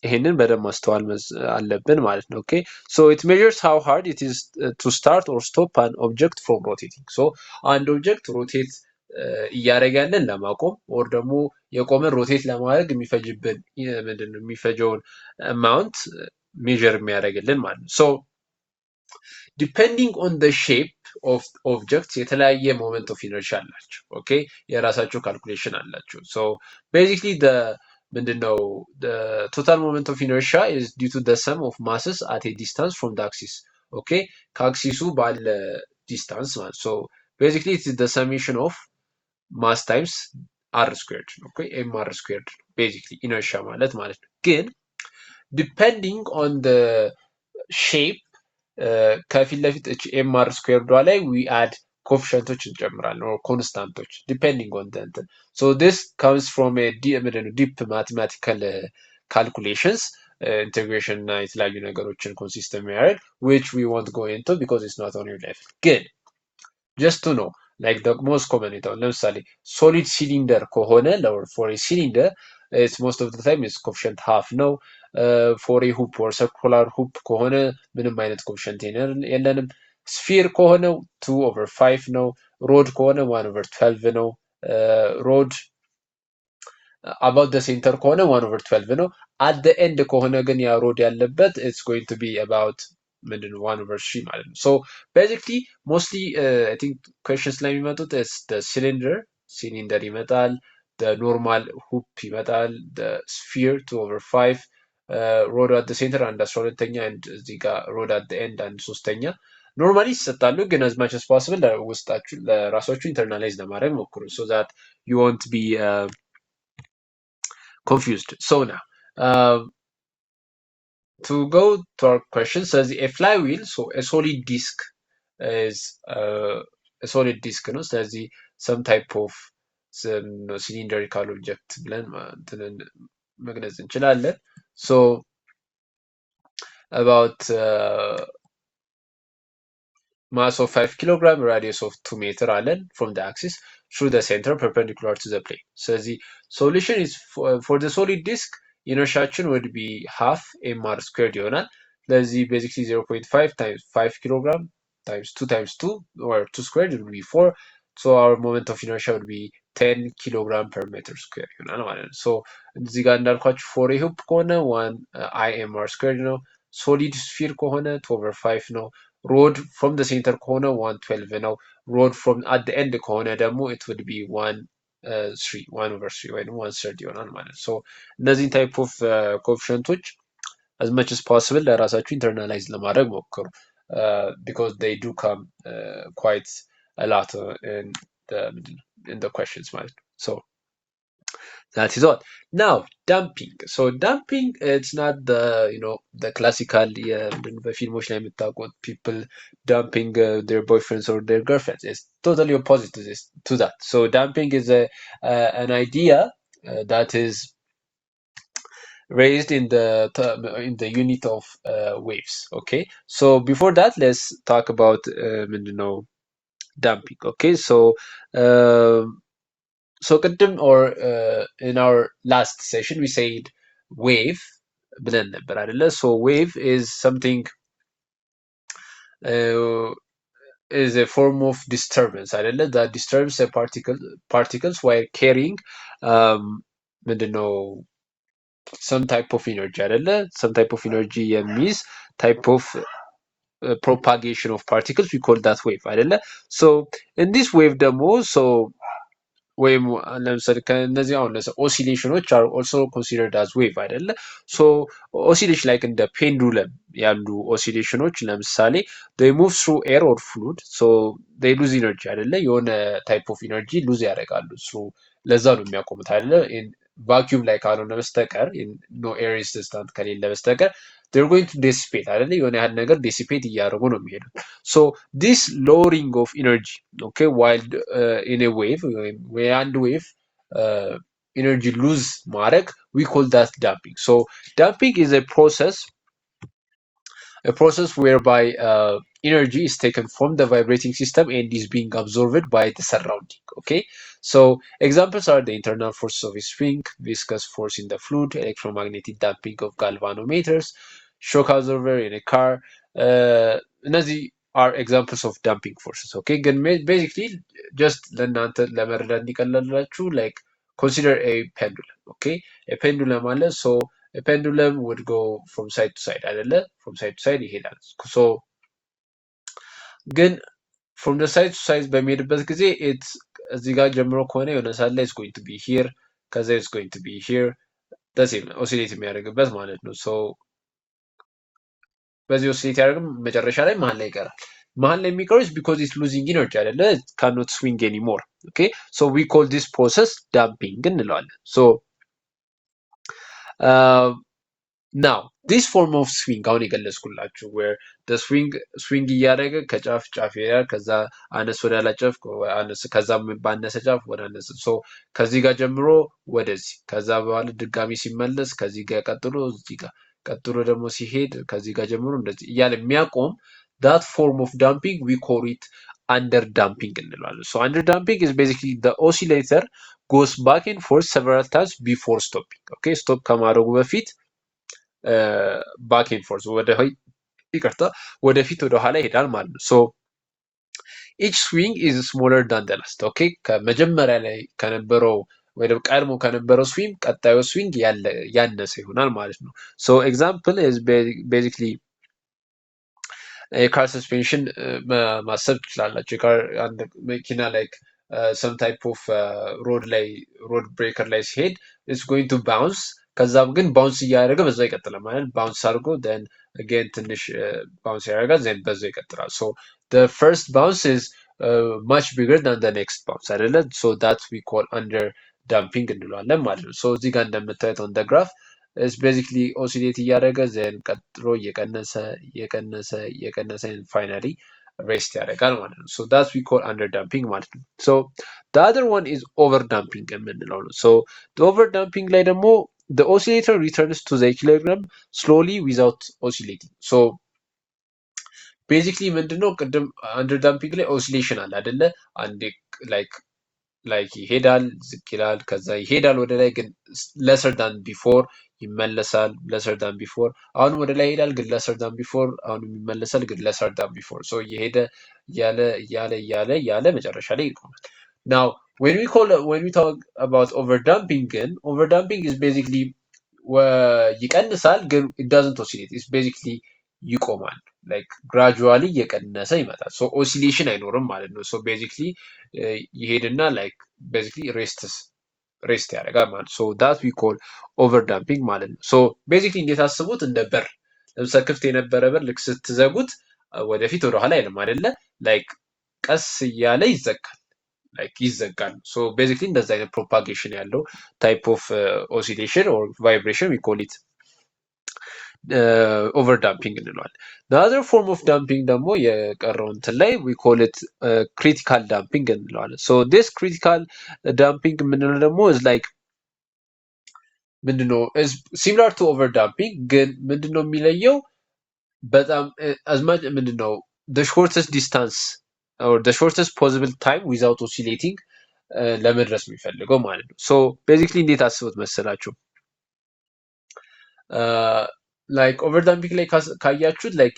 ይሄንን በደንብ ማስተዋል አለብን ማለት ነው okay so it measures how hard it is to start or stop an object from rotating so አንድ ኦብጀክት ሮቴት እያደረጋለን ለማቆም or ደግሞ የቆመን ሮቴት ለማድረግ የሚፈጅብን ምንድነው የሚፈጀውን amount ሜዠር የሚያደርግልን ማለት ነው so depending on the shape of objects የተለያየ moment of inertia አላቸው okay የራሳቸው calculation አላቸው so basically ምንድነው the total moment of inertia is due to the sum of masses at a distance from the axis okay ከአክሲሱ ባለ ዲስታንስ ማለት so basically it is the summation of mass times r squared okay mr squared basically inertia ማለት ነው ግን depending on the shape ከፊት ለፊት ኤምአር ስኩዌርዷ ላይ we add ኮፊሸንቶች እንጨምራለን or ኮንስታንቶች depending on the እንትን so this comes from a deep mathematical calculations integration እና የተለያዩ ነገሮችን ኮንሲስት የሚያደርግ which we won't go into because it's not on your level ግን just to know like the most common ለምሳሌ solid cylinder ከሆነ for a cylinder it's most of the time is coefficient half ነው for a hoop or circular hoop ከሆነ ምንም አይነት ኮፊሸንት የለንም ስፊር ከሆነ 2/5 ነው ሮድ ከሆነ 1/12 ነው ሮድ about the center ከሆነ 1/12 ነው at the end ከሆነ ግን ያ ሮድ ያለበት it's going to be about ምንድነው 1/3 ማለት ነው so basically mostly I think questions ላይ የሚመጡት is the cylinder ይመጣል the normal hoop ይመጣል the sphere 2/5 ሮድ at the center አንድ 12ኛ and እዚህ ጋር ሮድ at the end አንድ 3ኛ ኖርማሊ ይሰጣሉ ግን as much as possible ለውስጣችሁ ለራሳችሁ ኢንተርናላይዝ ለማድረግ ሞክሩ so that you won't be confused so now to go to our question says a flywheel so a solid disc is a solid disc ነው ስለዚህ some type of cylindrical object ብለን መግለጽ እንችላለን so about mass of 5 kilogram radius of 2 meter አለን from the axis through the center perpendicular to the plane ስለዚህ solution is for the solid disc inertiaችን would be half mr squared ይሆናል ስለዚህ basically 0.5 times 5 kilogram times 2 times 2 or 2 squared would be 4 so our moment of inertia would be 10 kilogram per meter square ይሆናል ማለት ነው so እዚህ ጋር እንዳልኳችሁ for a hoop ከሆነ 1 imr squared ነው solid sphere ከሆነ 2/5 ነው road from the center ከሆነ 112 ነው road from at the end ከሆነ ደግሞ it would be 1/3 ወይም 1/3 ይሆናል ማለት ነው so እነዚህን type of coefficienቶች as much as possible ለራሳችሁ internalize ለማድረግ ሞክሩ because they do come quite a lot in the questions ማለት ነው so that is all now damping so damping it's not the the classical በፊልሞች ላይ የምታውቁት people dumping their boyfriends or their girlfriends it's totally opposite to that so damping is an idea that is raised in the unit of waves okay so before that let's talk about damping okay so so ቅድም or in our last session we said wave ብለን ነበር አይደለ so wave is something is a form of disturbance አይደለ that disturbs a particles while carrying ምንድነው some type of energy አይደለ? some type of energy የሚይዝ type of propagation of particles, we call that wave አይደለ? so in this wave ደግሞ so ወይም ለምሳሌ ከነዚህ አሁን ኦሲሌሽኖች are also considered as wave አይደለ? so oscillation like እንደ ፔንዱለም ያሉ ኦሲሌሽኖች ለምሳሌ they move through air or fluid so they lose energy አይደለ? የሆነ type of energy lose ያደርጋሉ through ለዛ ነው የሚያቆሙት አይደለ? ቫኪዩም ላይ ካልሆነ በስተቀር no air resistant ከሌለ በስተቀር they're going to dissipate አይደለ? የሆነ ያህል ነገር ዲሲፔት እያደረጉ ነው የሚሄዱት so this lowering of energy okay while in a wave and wave energy lose ማድረግ we call that damping so damping is a process whereby energy is taken from the vibrating system and is being absorbed by the surrounding okay so examples are the internal forces of a spring viscous force in the fluid electromagnetic damping of galvanometers shock absorber in a car እነዚህ are examples of damping forces okay ግን basically just ለእናንተ ለመረዳት እንዲቀለላችሁ like consider a pendulum okay a pendulum አለ so a pendulum would go from side to side አይደለ from side to side ይሄዳል so ግን from the side to side በሚሄድበት ጊዜ it's እዚህ ጋር ጀምሮ ከሆነ የሆነ ሰዓት ላይ it's going to be here ከዛ it's going to be here ደሴም ኦሲሌት የሚያደርግበት ማለት ነው so በዚህ ኦሲሌት ያደርግም መጨረሻ ላይ መሀል ላይ ይቀራል መሀል ላይ የሚቀረው is because it's losing energy አይደለ it cannot swing anymore okay so we call this process damping እንለዋለን so now this form of swing አሁን የገለጽኩላችሁ where the swing እያደረገ ከጫፍ ጫፍ ይሄዳል ከዛ አነስ ወደ አላ ጫፍ አነስ ከዛ ባነሰ ጫፍ ወደ አነስ so ከዚህ ጋር ጀምሮ ወደዚህ ከዛ በኋላ ድጋሚ ሲመለስ ከዚህ ጋር ቀጥሎ እዚህ ጋር ቀጥሎ ደግሞ ሲሄድ ከዚህ ጋር ጀምሮ እንደዚህ እያለ የሚያቆም that form of damping we call it under damping እንለዋለን so under damping is basically the oscillator goes back and forth several times before stopping okay stop ከማድረጉ በፊት back and forth ወደፊት ወደ ኋላ ይሄዳል ማለት ነው so each swing is smaller than the last okay ከመጀመሪያ ላይ ከነበረው ወይ ደግሞ ቀድሞ ከነበረው ስዊንግ ቀጣዩ ስዊንግ ያነሰ ይሆናል ማለት ነው so example is basically የካር ሰስፔንሽን ማሰብ ትችላላችሁ የካር አንድ መኪና like some type of road breaker ላይ ሲሄድ it's going to bounce ከዛም ግን ባውንስ እያደረገ በዛ ይቀጥላል ማለት ባውንስ አድርጎ then again ትንሽ ባውንስ ያደርጋል then በዛ ይቀጥላል so the first bounce is much bigger than the next bounce አይደለ so that we call under damping እንለዋለን ማለት ነው so እዚህ ጋር እንደምታዩት on the graph is basically oscillate እያደረገ then ቀጥሎ እየቀነሰ and finally rest ያደርጋል ማለት ነው so that we call under damping ማለት ነው so the other one is over damping የምንለው ነው so the over damping ላይ ደግሞ the oscillator returns to the equilibrium slowly without oscillating so basically ምንድነው ቅድም under damping ላይ oscillation አለ አይደለ አንዴ like ይሄዳል ዝቅ ይላል ከዛ ይሄዳል ወደ ላይ ግን lesser than before ይመለሳል lesser than before አሁን ወደ ላይ ይሄዳል ግን lesser than before አሁን ይመለሳል ግን lesser than before so እየሄደ ያለ መጨረሻ ላይ ይቆማል now when we talk about overdamping overdamping is basically ይቀንሳል ግን it doesn't oscillate it's basically ይቆማል like gradually እየቀነሰ ይመጣል so oscillation አይኖርም ማለት ነው so basically ይሄድና like basically rest ያደርጋል ማለት so that we call overdamping ማለት ነው so basically እንዴት አስቡት እንደ በር ለምሳሌ ክፍት የነበረ በር ልክ ስትዘጉት ወደፊት ወደ ኋላ አይልም አይደለ like ቀስ እያለ ይዘጋል like ይዘጋል so basically እንደዛ አይነት propagation ያለው type of oscillation or vibration we call it overdamping እንለዋለን the other form of damping ደግሞ የቀረው እንትን ላይ we call it critical damping እንለዋለን so this critical damping የምንለው ደግሞ is like ምንድነው is similar to overdamping ግን ምንድነው የሚለየው በጣም as much ምንድነው the shortest distance or the shortest possible time without oscillating ለመድረስ የሚፈልገው ማለት ነው so basically እንዴት አስቡት መሰላችሁ like overdamping ላይ ካያችሁት like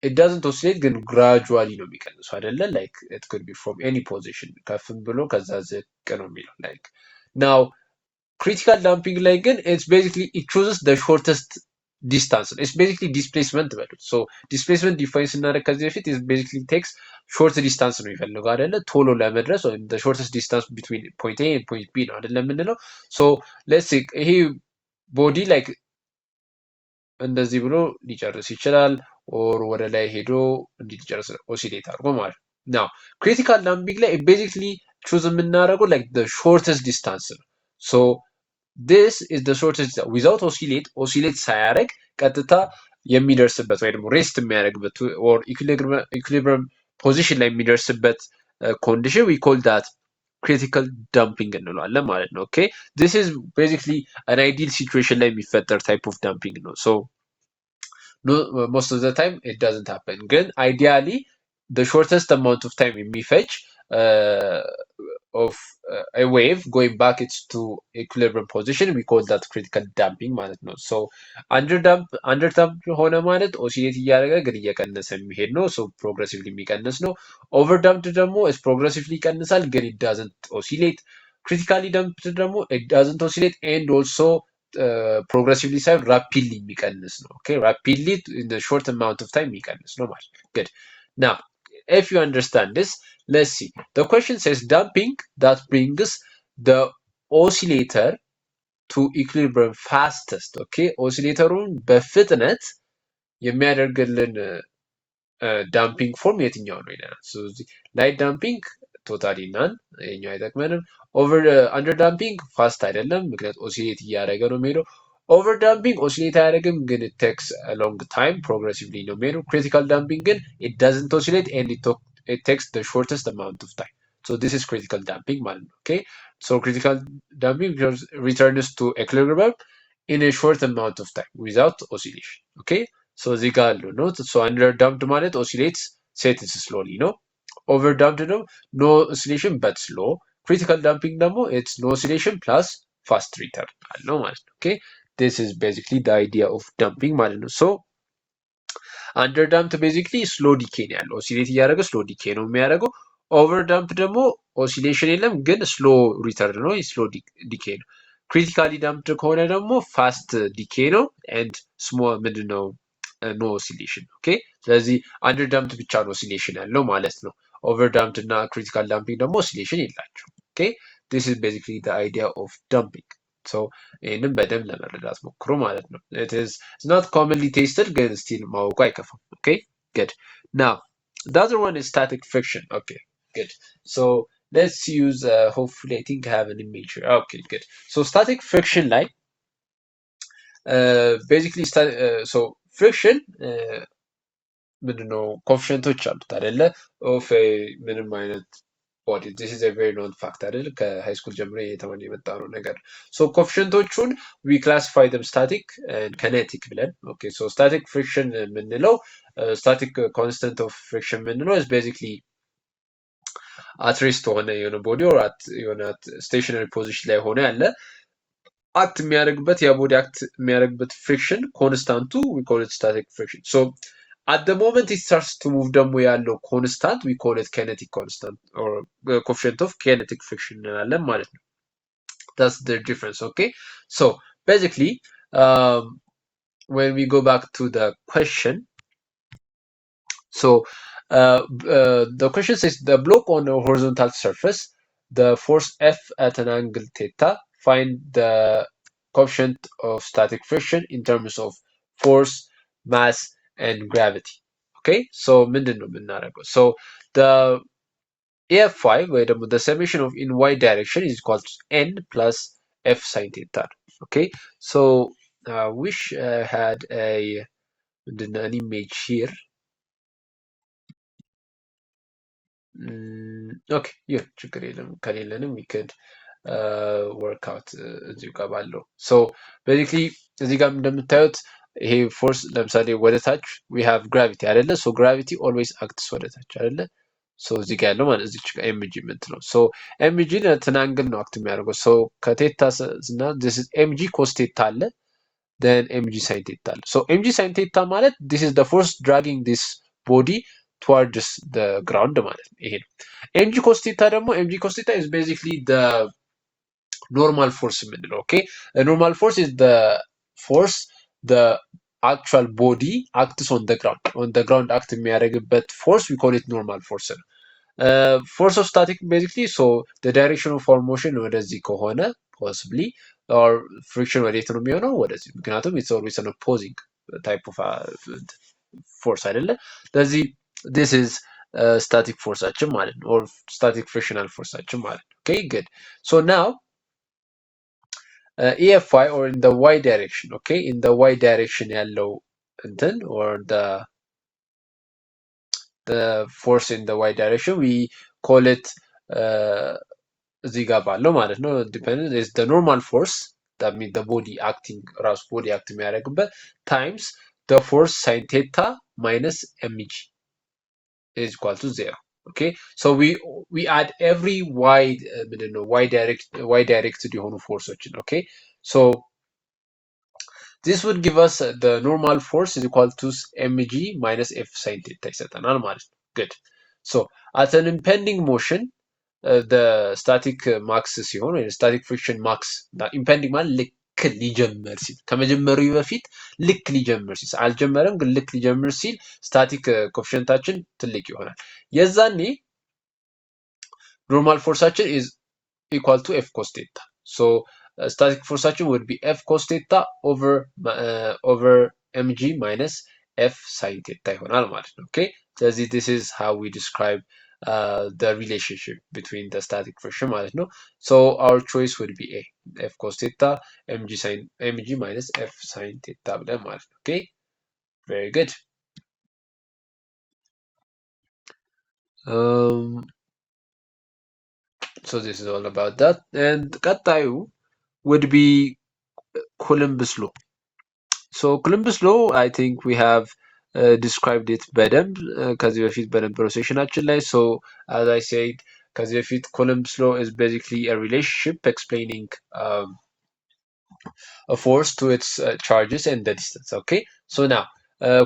it doesn't oscillate ግን gradually ነው የሚቀንሰው አይደለ like it could be from any position ከፍም ብሎ ከዛ ዝቅ ነው የሚለው like now ክሪቲካል ዳምፒንግ ላይ ግን ኢትስ ቤዚክሊ ኢት ቹዝስ ዘ ሾርተስት ዲስታንስ ኢትስ ቤዚክሊ ዲስፕሌስመንት በሉት። ሶ ዲስፕሌስመንት ዲፋይን ስናደርግ ከዚህ በፊት ኢትስ ቤዚክሊ ቴክስ ሾርት ዲስታንስ ነው የሚፈልገው አይደለ? ቶሎ ለመድረስ ወይም ዘ ሾርተስት ዲስታንስ ቢትዊን ፖይንት ኤ ኤንድ ፖይንት ቢ ነው አይደለ የምንለው። ሶ ሌትስ ሲ ይሄ ቦዲ ላይክ እንደዚህ ብሎ ሊጨርስ ይችላል፣ ኦር ወደ ላይ ሄዶ እንዲህ ሊጨርስ ኦሲሌት አድርጎ ማለት ነው። ክሪቲካል ዳምፒንግ ላይ ቤዚክሊ ቹዝ የምናደርገው ላይክ ዘ ሾርተስት ዲስታንስ ነው። ሶ this is the shortest without oscillate ሳያደርግ ቀጥታ የሚደርስበት ወይ ደግሞ ሬስት የሚያደርግበት or equilibrium ፖዚሽን ላይ የሚደርስበት ኮንዲሽን we call that critical damping እንለዋለን ማለት ነው። ኦኬ this is basically an ideal situation ላይ የሚፈጠር type of damping ነው። so no, most of the time it doesn't happen ግን ideally the shortest amount of time የሚፈጅ of a wave going back it's to equilibrium position we call that critical damping ማለት ነው። so under damp ሆነ ማለት ኦሲሌት እያደረገ ግን እየቀነሰ የሚሄድ ነው። so progressively የሚቀንስ ነው። over damped ደግሞ is progressively ይቀንሳል ግን it doesn't oscillate. critically damped ደግሞ it doesn't oscillate and also progressively ሳይሆን rapidly የሚቀንስ ነው። okay rapidly in the short amount of time የሚቀንስ ነው ማለት good. now if you understand this, let's see. The question says damping that brings the oscillator to equilibrium fastest. Okay, oscillatorun በፍጥነት የሚያደርግልን ዳምፒንግ ፎርም የትኛው ነው ይለናል። so ላይት ዳምፒንግ ቶታሊ ናን የኛው አይጠቅመንም። አንደር ዳምፒንግ ፋስት አይደለም ምክንያት ኦሲሌት እያደረገ ነው የሚሄደው። ኦቨር ዳምፒንግ ኦሲሌት አያደርግም ግን it takes a long time progressively ነው የሚሄደው። critical damping ግን it doesn't oscillate and it takes the shortest amount of time. so this is critical damping ማለት ነው። okay so critical damping returns to equilibrium in a short amount of time without oscillation. okay so እዚህ ጋር አለው ነው። so under damped ማለት oscillates sets slowly ነው። over damped ነው no oscillation but slow. critical damping ደግሞ it's no oscillation plus fast return አለው ማለት ነው። okay this is basically the idea of damping ማለት ነው። so under damped basically slow decay ነው ያለው። ኦሲሌት እያደረገ slow decay ነው የሚያደርገው። over damped ደግሞ oscillation የለም ግን slow return ነው slow decay ነው። critically damped ከሆነ ደግሞ fast decay ነው and small ምንድነው no oscillation. okay ስለዚህ under damped ብቻ ነው oscillation ያለው ማለት ነው። over damped እና critical damping ደግሞ oscillation የላቸው። okay this is basically the idea of damping. so ይህንም በደንብ ለመረዳት ሞክሩ ማለት ነው። it is not commonly tested ግን still ማወቁ አይከፋም። okay good. now the other one is static friction. okay good. so let's use hopefully I think I have an image here. okay good. so static friction like basically so friction ምንድነው ኮፊሽንቶች አሉት አይደለ? ኦፍ ምንም አይነት ቦዲ this is a very known fact አይደል? ከሃይ ስኩል ጀምሮ የተማን የመጣ ነው ነገር። so ኮፊሽንቶቹን we classify them static and kinetic ብለን okay so static friction የምንለው static constant of friction የምንለው is basically at rest ሆነ የሆነ ቦዲ or at የሆነ stationary position ላይ ሆነ ያለ አክት የሚያደርግበት ያ ቦዲ አክት የሚያደርግበት ፍሪክሽን ኮንስታንቱ we call it static friction. so at the moment it starts to move ደግሞ ያለው constant we call it kinetic constant or coefficient of kinetic friction እንላለን ማለት ነው። that's the difference. okay so basically when we go back to the question, so the question says the block on a horizontal surface the force F at an angle theta, find the coefficient of static friction in terms of force, mass and gravity. okay so ምንድን ነው የምናደርገው? so the AFY ወይ ደግሞ the summation of in y direction is equal to n plus f sin theta. okay so I wish I had an image here. okay ይህ ችግር የለም ከሌለንም we could work out እዚሁ ጋር ባለው so basically እዚህ ጋር እንደምታዩት ይሄ ፎርስ ለምሳሌ ወደ ታች we have gravity አይደለ? so gravity always acts ወደ ታች አይደለ? so እዚህ ጋር ያለው ማለት እዚህ ጋር mg የምትለው so mg ለትናንግል ነው አክት የሚያደርገው so ከቴታ እና this is mg cos theta አለ then mg sin theta አለ so mg sin theta ማለት this is the force dragging this body towards the ground ማለት ነው። ይሄ ነው mg cos theta ደግሞ mg cos theta is basically the ኖርማል ፎርስ የምንለው ኦኬ። ኖርማል ፎርስ ኢዝ ዘ ፎርስ ዘ አክቹዋል ቦዲ አክትስ ኦን ዘ ግራውንድ አክት የሚያደርግበት ፎርስ ዊ ኮል ኢት ኖርማል ፎርስ ነው። ፎርስ ኦፍ ስታቲክ ቤዚክሊ ሶ ዘ ዳይሬክሽን ኦፍ ፎርሞሽን ወደዚህ ከሆነ ፖስብሊ ኦር ፍሪክሽን ወዴት ነው የሚሆነው? ወደዚህ። ምክንያቱም ኢትስ ኦልዌይስ አን ኦፖዚንግ ታይፕ ኦፍ ፎርስ አይደለ? ስለዚህ ዲስ ኢዝ ስታቲክ ፎርሳችን ማለት ነው፣ ኦር ስታቲክ ፍሪክሽናል ፎርሳችን ማለት ነው። ኦኬ ጉድ ሶ ናው EFI or in the y direction, okay, in the y direction ያለው እንትን or the force in the y direction we call it እዚህ ጋር ባለው ማለት ነው dependent is the normal force that means the body acting ራሱ body act የሚያደርግበት times the force sin theta minus mg is equal to 0. Okay, so we add every y directed የሆኑ ፎርሶችን okay. So this would give us the normal force is equal to mg minus f sin theta ይሰጠናል ማለት ነው። Good. So at an impending motion the static max ሲሆን ወይ static friction max impending ማለት ልክ ሊጀምር ሲል ከመጀመሩ በፊት ልክ ሊጀምር ሲል አልጀመረም ግን ልክ ሊጀምር ሲል ስታቲክ ኮኤፊሽንታችን ትልቅ ይሆናል። የዛኔ ኖርማል ፎርሳችን is equal to f cos theta. So static forceaችን would be f cos theta over mg minus f sin theta ይሆናል ማለት ነው። Okay, ስለዚህ this is how we describe the relationship between the static friction ማለት ነው። So our choice would be A, f cos theta mg minus f sin theta ብለን ማለት ነው። Okay, very good. So this is all about that. And ቀጣዩ would be Columbus law. So Columbus law, I think we have described it በደንብ ከዚህ በፊት በነበረው ሴሽናችን ላይ so as I said ከዚህ በፊት Columbus law is basically a relationship explaining a force to its charges and the distance. Okay, so now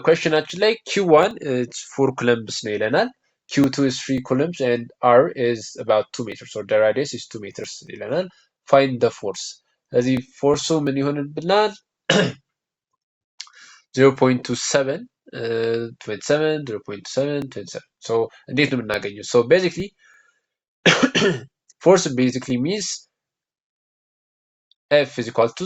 questionናችን ላይ q1 it's 4 coulombs ነው ይለናል, q2 is 3 coulombs and r is about 2 meters or the radius is 2 meters ይለናል. Find the force. ስለዚህ ፎርሱ ምን ይሆንብናል? 0.27 27 0.27 27. So እንዴት ነው የምናገኘው? So basically force basically means F is equal to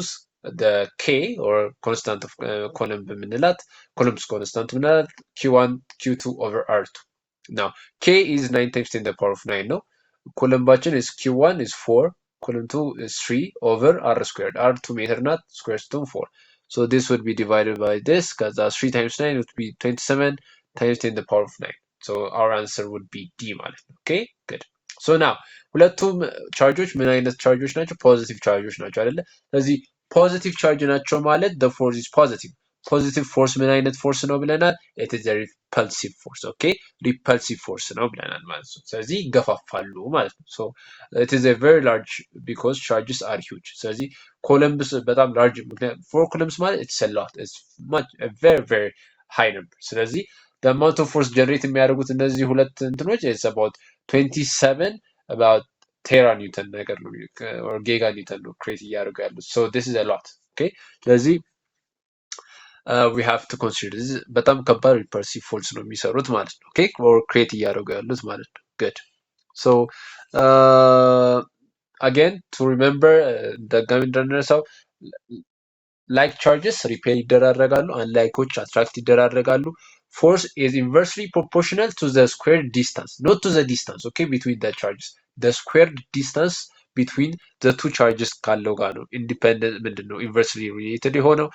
the K or constant of Coulomb የምንላት Coulomb's constant የምንላት Q1 Q2 over R2. Now K is 9 times 10 to the power of 9 ነው። Coulombችን is Q1 is 4, Coulomb 2 is 3 over R squared. R2 meter ናት, square root 4. So this would be divided by this because 3 times 9 would be 27 times 10 to the power of 9. So our answer would be D ማለት ነው። Okay, good. So now ሁለቱም ቻርጆች ምን አይነት ቻርጆች ናቸው? ፖዚቲቭ ቻርጆች ናቸው አይደለ? ስለዚህ ፖዚቲቭ ቻርጅ ናቸው ማለት the force is positive. ፖዚቲቭ ፎርስ ምን አይነት ፎርስ ነው ብለናል? it is a repulsive force. Okay, repulsive force ነው ብለናል ማለት ነው። ስለዚህ ይገፋፋሉ ማለት ነው። so it is a very large because charges are huge. ስለዚህ ኮለምብስ በጣም large ምክንያት 4 coulombs ማለት it's a lot, it's much a very very high number. ስለዚህ the amount of force generate የሚያደርጉት እነዚህ ሁለት እንትኖች it's about 27 about ቴራ ኒውተን ነገር ነው or ጊጋ ኒውተን ነው ክሬት እያደረጉ ያሉት so this is a lot. Okay, ስለዚህ we have to consider this በጣም ከባድ ሪፐርሲቭ ፎርስ ነው የሚሰሩት ማለት ነው። Okay, or ክሬት እያደረጉ ያሉት ማለት ነው። good. So again to remember ደጋሚ እንደነሳው like charges repel ይደራረጋሉ, unlikeዎች attract ይደራረጋሉ. Force is inversely proportional to the squared distance, not to the distance, okay, between the charges. The squared distance between the two charges ካለው ጋር ነው independent ምንድን ነው inversely related የሆነው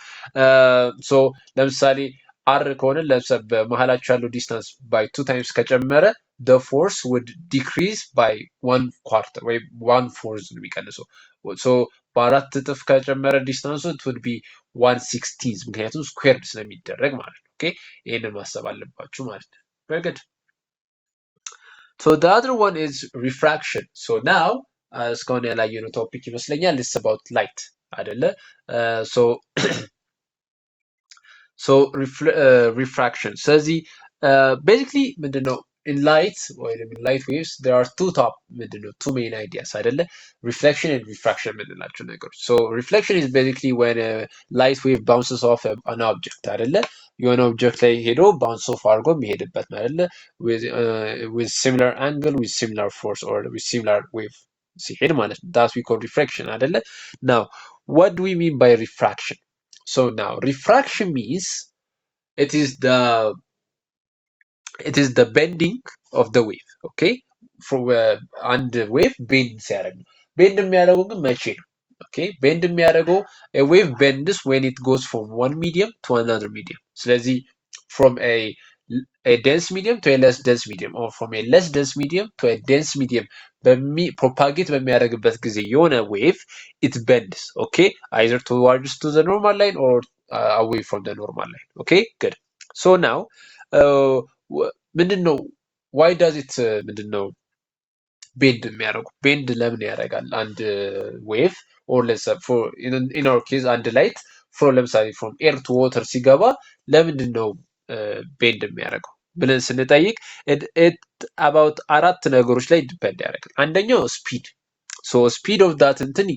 so ለምሳሌ r ከሆነ ለምሳሌ በመሃላቸው ያለው ዲስታንስ by 2 times ከጨመረ the force would decrease by 1/4 ወይ 1/4 ነው የሚቀንሰው so በአራት እጥፍ ከጨመረ ዲስታንሱ it would be 1/16 ምክንያቱም ስኩዌርድ ስለሚደረግ ማለት ነው። ኦኬ ይሄንን ማሰብ አለባችሁ ማለት ነው። very good. So the other one is refraction. So now እስካሁን ያላየነው ቶፒክ ይመስለኛል it's about light አይደለ so refraction ስለዚህ basically ምንድነው in light or in light waves there are two main ideas አይደለ reflection and refraction የምንላቸው ነገሮች so reflection is basically when a light wave bounces off an object አይደለ የሆነ ኦብጀክት ላይ ሄዶ bounce off አድርጎ የሚሄድበት ነው አይደለ with similar angle with similar force or with similar wave ሲሄድ ማለት ነው that we call refraction አይደለ now what do we mean by refraction so now refraction means it is the bending of the wave okay from and wave bend ሲያደርግ ነው bend የሚያደርገው ግን መቼ ነው okay bend የሚያደርገው a wave bends when it goes from one medium to another medium ስለዚህ from a dense medium to a less dense medium or from a less dense medium to a dense medium propagate በሚያደርግበት ጊዜ የሆነ wave it bends okay either towards to the normal line or away from the normal line okay good so now ምንድነው why does it ምንድነው ቤንድ የሚያደርጉ ቤንድ ለምን ያደርጋል አንድ ዌቭ or let's say for in our case አንድ ላይት from ለምሳሌ from air to water ሲገባ ለምንድን ነው ቤንድ የሚያደርገው ብለን ስንጠይቅ it about አራት ነገሮች ላይ ዲፔንድ ያደርጋል አንደኛው ስፒድ so speed of that እንትን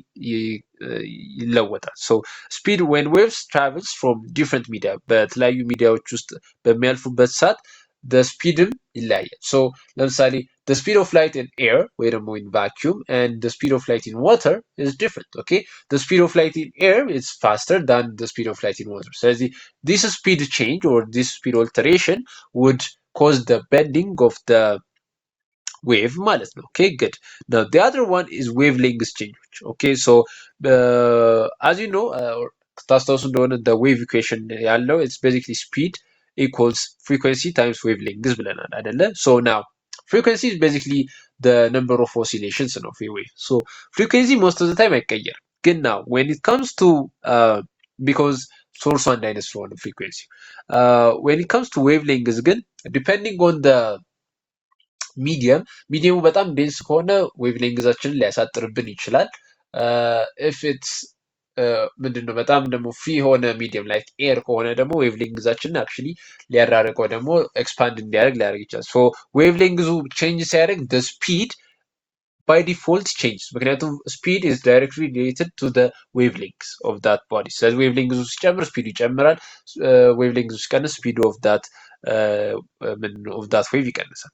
ይለወጣል so speed when waves travels from different media በተለያዩ ሚዲያዎች ውስጥ በሚያልፉበት ሰዓት the speedም ይለያያል so ለምሳሌ the speed of light in air ወይ ደግሞ in vacuum and the speed of light in water is different okay the speed of light in air is faster than the speed of light in water ስለዚህ this speed change or this speed alteration would cause the bending of the wave ማለት ነው okay good now the other one is wavelength change okay so as you know ታስታውሱ እንደሆነ the wave equation ያለው it's basically speed equals frequency times wavelength ብለናል አይደለ so now frequency is basically the number of oscillations of a wave so frequency most of the time አይቀየርም ግን now when it comes to because source አንድ አይነት ስለሆነ frequency when it comes to wavelength ግን depending on the ሚዲየሙ በጣም ዴንስ ከሆነ ዌቭሌንግዛችንን ሊያሳጥርብን ይችላል if it's ምንድነው በጣም ደግሞ ፍሪ የሆነ ሚዲየም ላይክ ኤር ከሆነ ደግሞ ዌቭሌንግዛችንን አክቹሊ ሊያራርቀው ደግሞ ኤክስፓንድ ሊያደርግ ይችላል ሶ ዌቭሌንግዙ ቼንጅ ሲያደርግ the speed by default changes ምክንያቱም speed is directly related to the wavelengths of that body ስለዚህ ዌቭሌንግዙ ሲጨምር ስፒዱ ይጨምራል ዌቭሌንግዙ ሲቀንስ ስፒዱ of that wave ይቀንሳል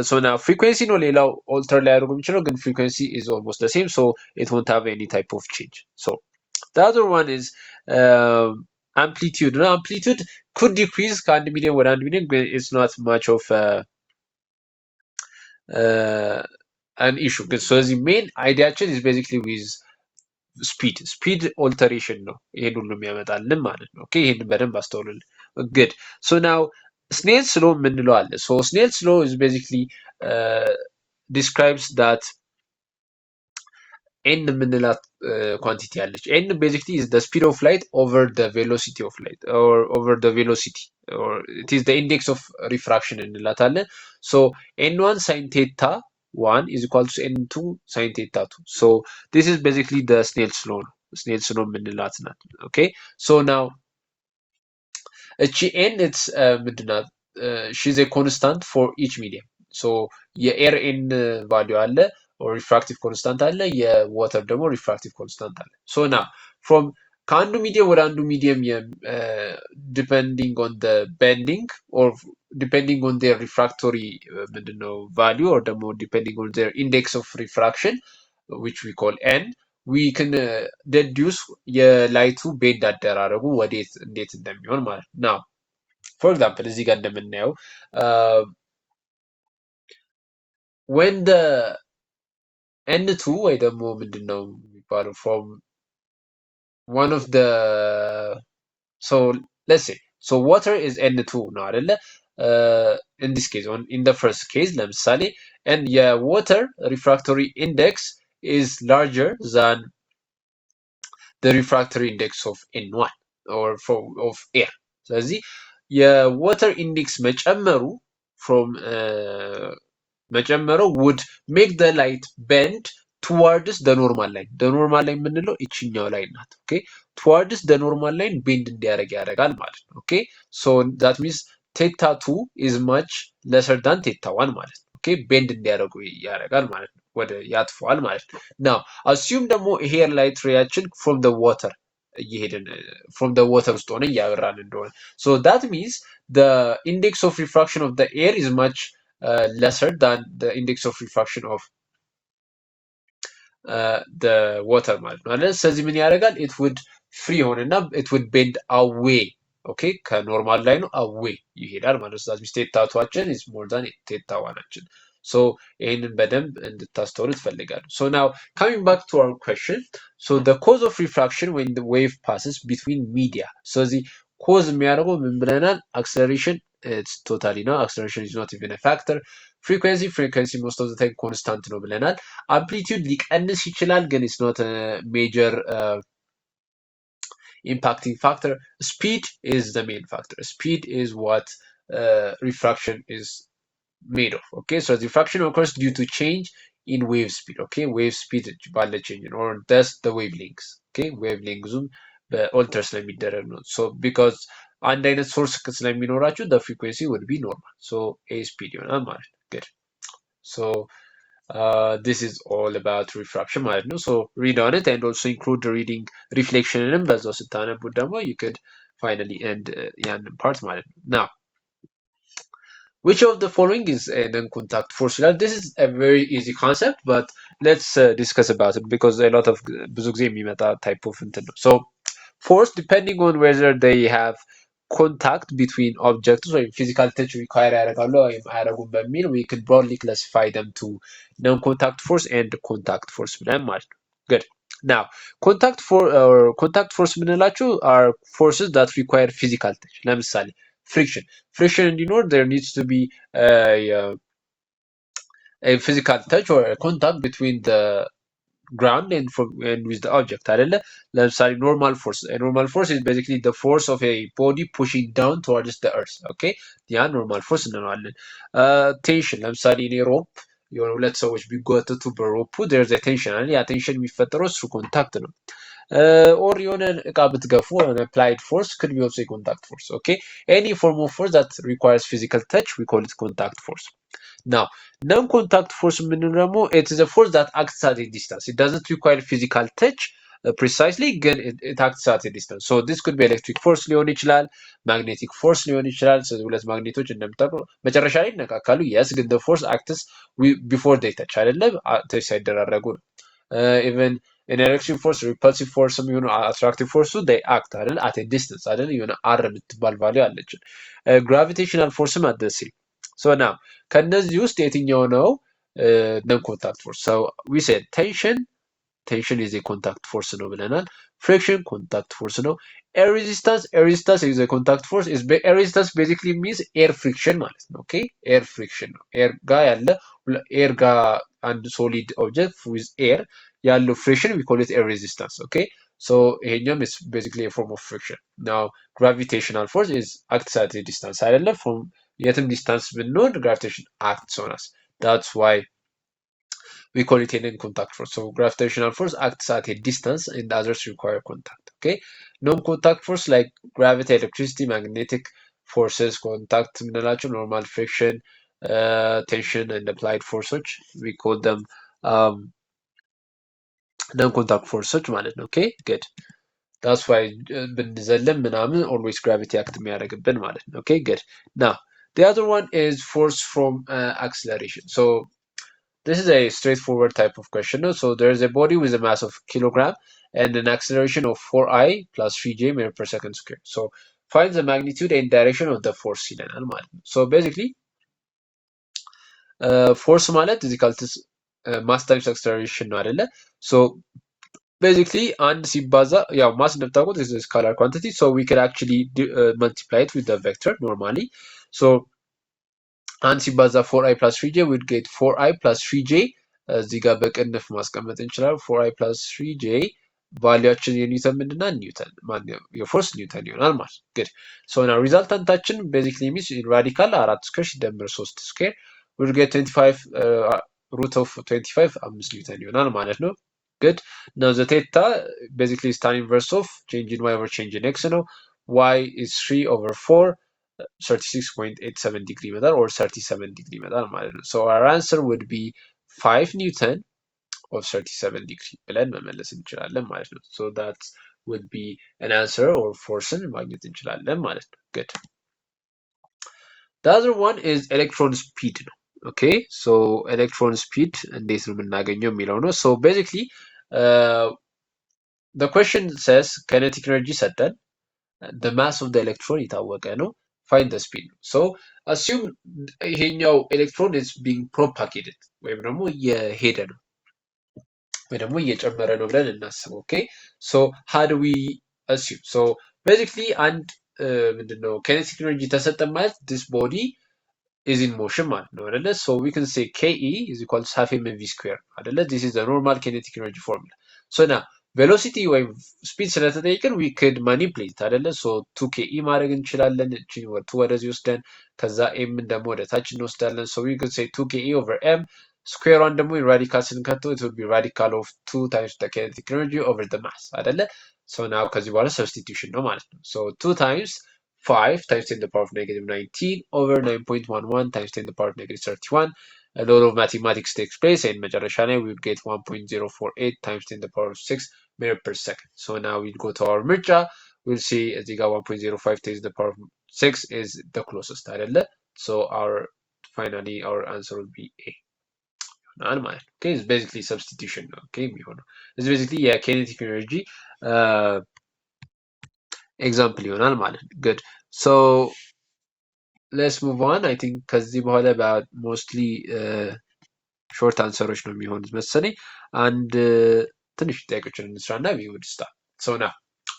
so now frequency no ሌላው alter ሊያደርጉ የሚችለው ግን frequency is almost the same so it won't have any type of change so the other one is amplitude now amplitude could decrease ከአንድ ሚሊዮን ወደ አንድ ሚሊዮን but it's not much of an issue so the main ideaችን is basically with speed alteration ነው ይሄን ሁሉ የሚያመጣልን ማለት ነው okay ይሄን በደንብ አስተውሉልን good so now Snell's law የምንለው አለ so Snell's law is basically describes that n የምንላት quantity አለች n basically is the speed of light over the velocity of light or over the velocity or it is the index of refraction እንላታለን so n1 sin theta 1 is equal to n2 sin theta 2 so this is basically the Snell's law Snell's law የምንላት ናት okay so now እቺ n it's ምንድናት she's a constant for each medium so የኤር n value አለ or refractive constant አለ የwater ደግሞ refractive constant አለ so now from ከአንዱ ሚዲየም ወደ አንዱ ሚዲየም depending on the bending or depending on their refractory ምንድነው value or ደግሞ depending on their index of refraction which we call n we can deduce የላይቱ ቤንድ አደራረጉ ወዴት እንዴት እንደሚሆን ማለት ነው for example እዚህ ጋር እንደምናየው when the n2 ወይ ደግሞ ምንድነው የሚባለው from one of the so let's say so water is n2 ነው አይደለ in this case in the first case ለምሳሌ and water refractory index is larger than the refractory index of n1 or of air ስለዚህ የwater index መጨመሩ from መጨመሩ would make the light bend towards the normal line the normal line የምንለው እቺኛው ላይ ናት okay towards the normal line bend እንዲያደርግ ያደርጋል ማለት ነው okay so that means ቴታ 2 is much lesser than ቴታ 1 ማለት ነው። ኦኬ ቤንድ እንዲያደርጉ ያደርጋል ማለት ነው። ወደ ያጥፈዋል ማለት ነው። ናው አስዩም ደግሞ ሄር ላይት ሬያችን from the water እየሄድን from the water ውስጥ ሆነ እያበራን እንደሆነ so that means the index of refraction of the air is much lesser than the index of refraction of the water ማለት ነው አይደል? ስለዚህ ምን ያደርጋል? it would free ሆነና it would bend away ኦኬ ከኖርማል ላይ ነው away ይሄዳል ማለት ነው። ስለዚህ ቴታ ቱዋችን is more than ቴታ ዋናችን so ይሄንን በደንብ እንድታስተውሉ ትፈልጋሉ። so now coming back to our question so the cause of refraction when the wave passes between media ስለዚህ cause የሚያደርገው ምን ብለናል? acceleration it's totally no acceleration is not even a factor frequency most of the time constant ነው ብለናል። amplitude ሊቀንስ ይችላል ግን it's not a major impacting factor. Speed is the main factor. Speed is what refraction is made of. Okay, so the refraction occurs due to change in wave speed. Okay, wave speed ባለ change or thus the wavelengths. Okay, wavelengths alter ስለሚደረግ ነው። So because አንድ አይነት ሶርስ ስለሚኖራችሁ the frequency would be normal. So a speed ይሆናል ማለት ነው። Good. So this is all about refraction ማለት ነው. So read on it and also include the reading reflection በዛው ስታነቡት ደግሞ you could finally end ያንን part ማለት ነው. Now which of the following is a non-contact force? This is a very easy concept but let's discuss about it because a lot of ብዙ ጊዜ የሚመጣ type of እንትን ነው. So force depending on whether they have contact between objects or physical touch require ያደርጋሉ ወይም አያደርጉም በሚል we could broadly classify them to non-contact force and contact force ብለን ማለት ነው። Good. Now contact force ምንላቸው are forces that require physical touch ለምሳሌ friction እንዲኖር there needs to be a physical touch or a contact between the ground and with the object አይደለ? ለምሳሌ normal force is basically the force of a body pushing down towards the earth okay ያ normal force እንለዋለን። tension ለምሳሌ እኔ ሮፕ የሆነ ሁለት ሰዎች ቢጎተቱ በሮፑ there's a tension አይደል? ያ tension የሚፈጠረው through contact ነው። or የሆነ እቃ ብትገፉ an applied force could be also a contact force okay any form of force that requires physical touch we call it contact force. Now non-contact force ምንድነው ደግሞ it is a force that acts at a distance it doesn't require physical touch precisely ግን it acts at a distance so this could be electric force ሊሆን ይችላል magnetic force ሊሆን ይችላል ስለዚህ ሁለት ማግኔቶች እንደምታውቁ መጨረሻ ላይ ይነካካሉ yes ግን the force acts before they touch አይደለም touch ሳይደራረጉ ነው even an electric force repulsive force የሚሆኑ attractive force they act አይደል at a distance አይደል የሆነ r የምትባል value አለች gravitational force at the same so now ከነዚህ ውስጥ የትኛው ነው non-contact force so we said tension is a contact force ነው ብለናል friction contact force ነው air resistance is a contact force air resistance basically means air friction ማለት ነው okay air friction ነው air ጋር ያለ air ጋር አንድ solid object with air ያለው friction we call it air resistance okay so ይሄኛውም is basically a form of friction now gravitational force is acts at a distance አይደለም from የትም ዲስታንስ ብንሆን gravitation acts on us that's why we call it a non-contact force so gravitational force acts at a distance and others require contact okay non-contact force like gravity electricity magnetic forces contact ምንላቸው normal friction tension and applied forces we call them non-contact forces ማለት ነው okay good that's why ብንዘለም ምናምን always gravity act የሚያደርግብን ማለት ነው okay good now the other one is force from acceleration so this is a straightforward type of question so there is a body with a mass of kilogram and an acceleration of 4i plus 3j meter per second square so find the magnitude and direction of the force ይለናል ማለት ነው so basically force ማለት is equal to mass times acceleration ነው አይደለ so basically አንድ ሲባዛ ያው ማስ እንደምታውቁት is a scalar quantity so we could actually multiply it with the vector normally so አንድ ሲባዛ 4i plus 3j would get 4i plus 3j እዚህ ጋር በቅንፍ ማስቀመጥ እንችላለን 4i plus 3j ቫልዩአችን የኒውተን ምንድነው ኒውተን ማንኛው የፎርስ ኒውተን ይሆናል ማለት good so now ሪዛልታንታችን basically means ራዲካል 4 ስኩዌር ሲደመር 3 ስኩዌር would get 25 root of 25 5 ኒውተን ይሆናል ማለት ነው good now the theta basically is tan inverse of change in y over change in x ነው y is 3 over 4 36.87 degree ይመጣል or 37 degree ይመጣል ማለት ነው። so our answer would be 5 Newton of 37 degree ብለን መመለስ እንችላለን ማለት ነው። so that would be an answer or forceን ማግኘት እንችላለን ማለት ነው። good. The other one is electron speed ነው። okay so electron speed እንዴት ነው የምናገኘው የሚለው ነው። so basically the question says kinetic energy ሰጠን the mass of the electron የታወቀ ነው find the speed so assume ይሄኛው ኤሌክትሮን is being propagated ወይም ደግሞ እየሄደ ነው ወይ ደግሞ እየጨመረ ነው ብለን እናስብ okay so how do we assume so basically አንድ ምንድነው kinetic energy ተሰጠን ማለት this body is in motion ማለት ነው አይደለ so we can say ke is equal to half mv square አይደለ this is the normal kinetic energy formula so now velocity ወይም ስፒድ ስለተጠየቅን we could manipulate አይደለ so 2ke ማድረግ እንችላለን እቺን ወደዚህ ወስደን ከዛ m ደግሞ ወደ ታች እንወስዳለን so we could say 2ke over m square one ደግሞ radical ስንከተው it would be radical of 2 times the kinetic energy over the mass አይደለ so now ከዚህ በኋላ substitution ነው ማለት ነው so 2 times 5 times 10 to the power of negative 19 over 9.11 times 10 to the power of negative 31. A lot of mathematics takes place and መጨረሻ ላይ we would get 1.048 times 10 to the power of 6 meter per second. So now we go to our ምርጫ we'll see እዚህ ጋር 1.05 times the power of 6 is the closest አይደለ so our finally our answer will be A. Okay, it's basically substitution. Okay, it's basically yeah kinetic energy example ይሆናል ማለት ነው good so let's move on I think ከዚህ በኋላ about mostly short answers ነው የሚሆኑት መሰለኝ and ትንሽ ጥያቄዎችን እንስራና we would start so now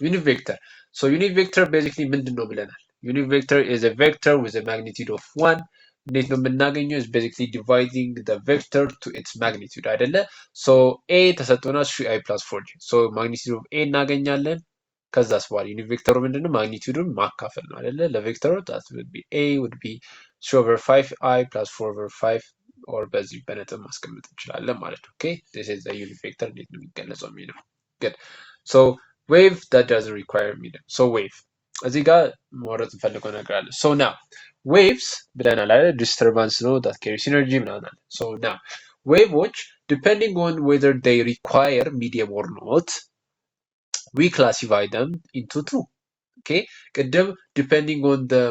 unit vector so unit vector basically ምንድን ነው ብለናል unit vector is a vector with a magnitude of 1 እንዴት ነው የምናገኘው is basically dividing the vector to its magnitude አይደለ so a ተሰጥቶናል 3i plus 4j so magnitude of a እናገኛለን ከዛስ በኋላ ዩኒት ቬክተሩ ምንድነው ማግኒቲዩዱን ማካፈል ነው አይደለ ለቬክተሩ that would be a would be 3 over 5i plus 4 over 5 or በዚህ በነጥብ ማስቀመጥ እንችላለን ማለት ነው okay this is the unit vector እንዴት ነው የሚገለጸው የሚለው good so wave that doesn't require medium so wave እዚህ ጋር ማውራት እንፈልገው ነገር አለ so now waves ብለናል አይደል disturbance ነው that carries energy ምናምን so now waveዎች depending on whether they require medium or not we classify them into two okay ቅድም depending on the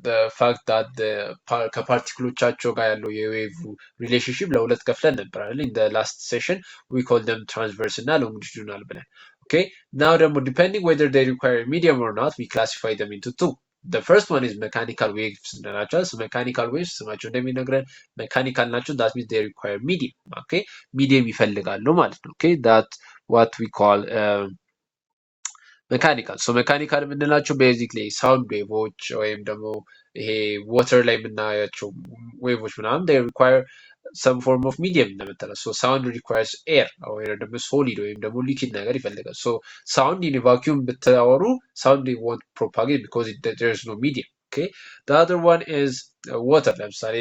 the fact that the ከፓርቲክሎቻቸው ጋር ያለው የዌቭ ሪሌሽንሺፕ ለሁለት ከፍለን ነበር አይደል in the last session we call them transverse እና longitudinal ብለን okay now ደግሞ depending whether they require medium or not we classify them into two the first one is mechanical waves እንላቸዋለን so mechanical waves ስማቸው እንደሚነግረን mechanical ናቸው that means they require medium okay medium ይፈልጋሉ ማለት ነው okay that what we call mechanical so mechanical የምንላቸው basically sound ዌቮች ወይም ደግሞ ይሄ water ላይ የምናያቸው ዌቮች ምናምን they require some form of medium እንደምትለው so sound requires air ወይም ደግሞ solid ወይም ደግሞ liquid ነገር ይፈልጋል so sound in a vacuum ብታወሩ sound they won't propagate because there is no medium okay the other one is water ለምሳሌ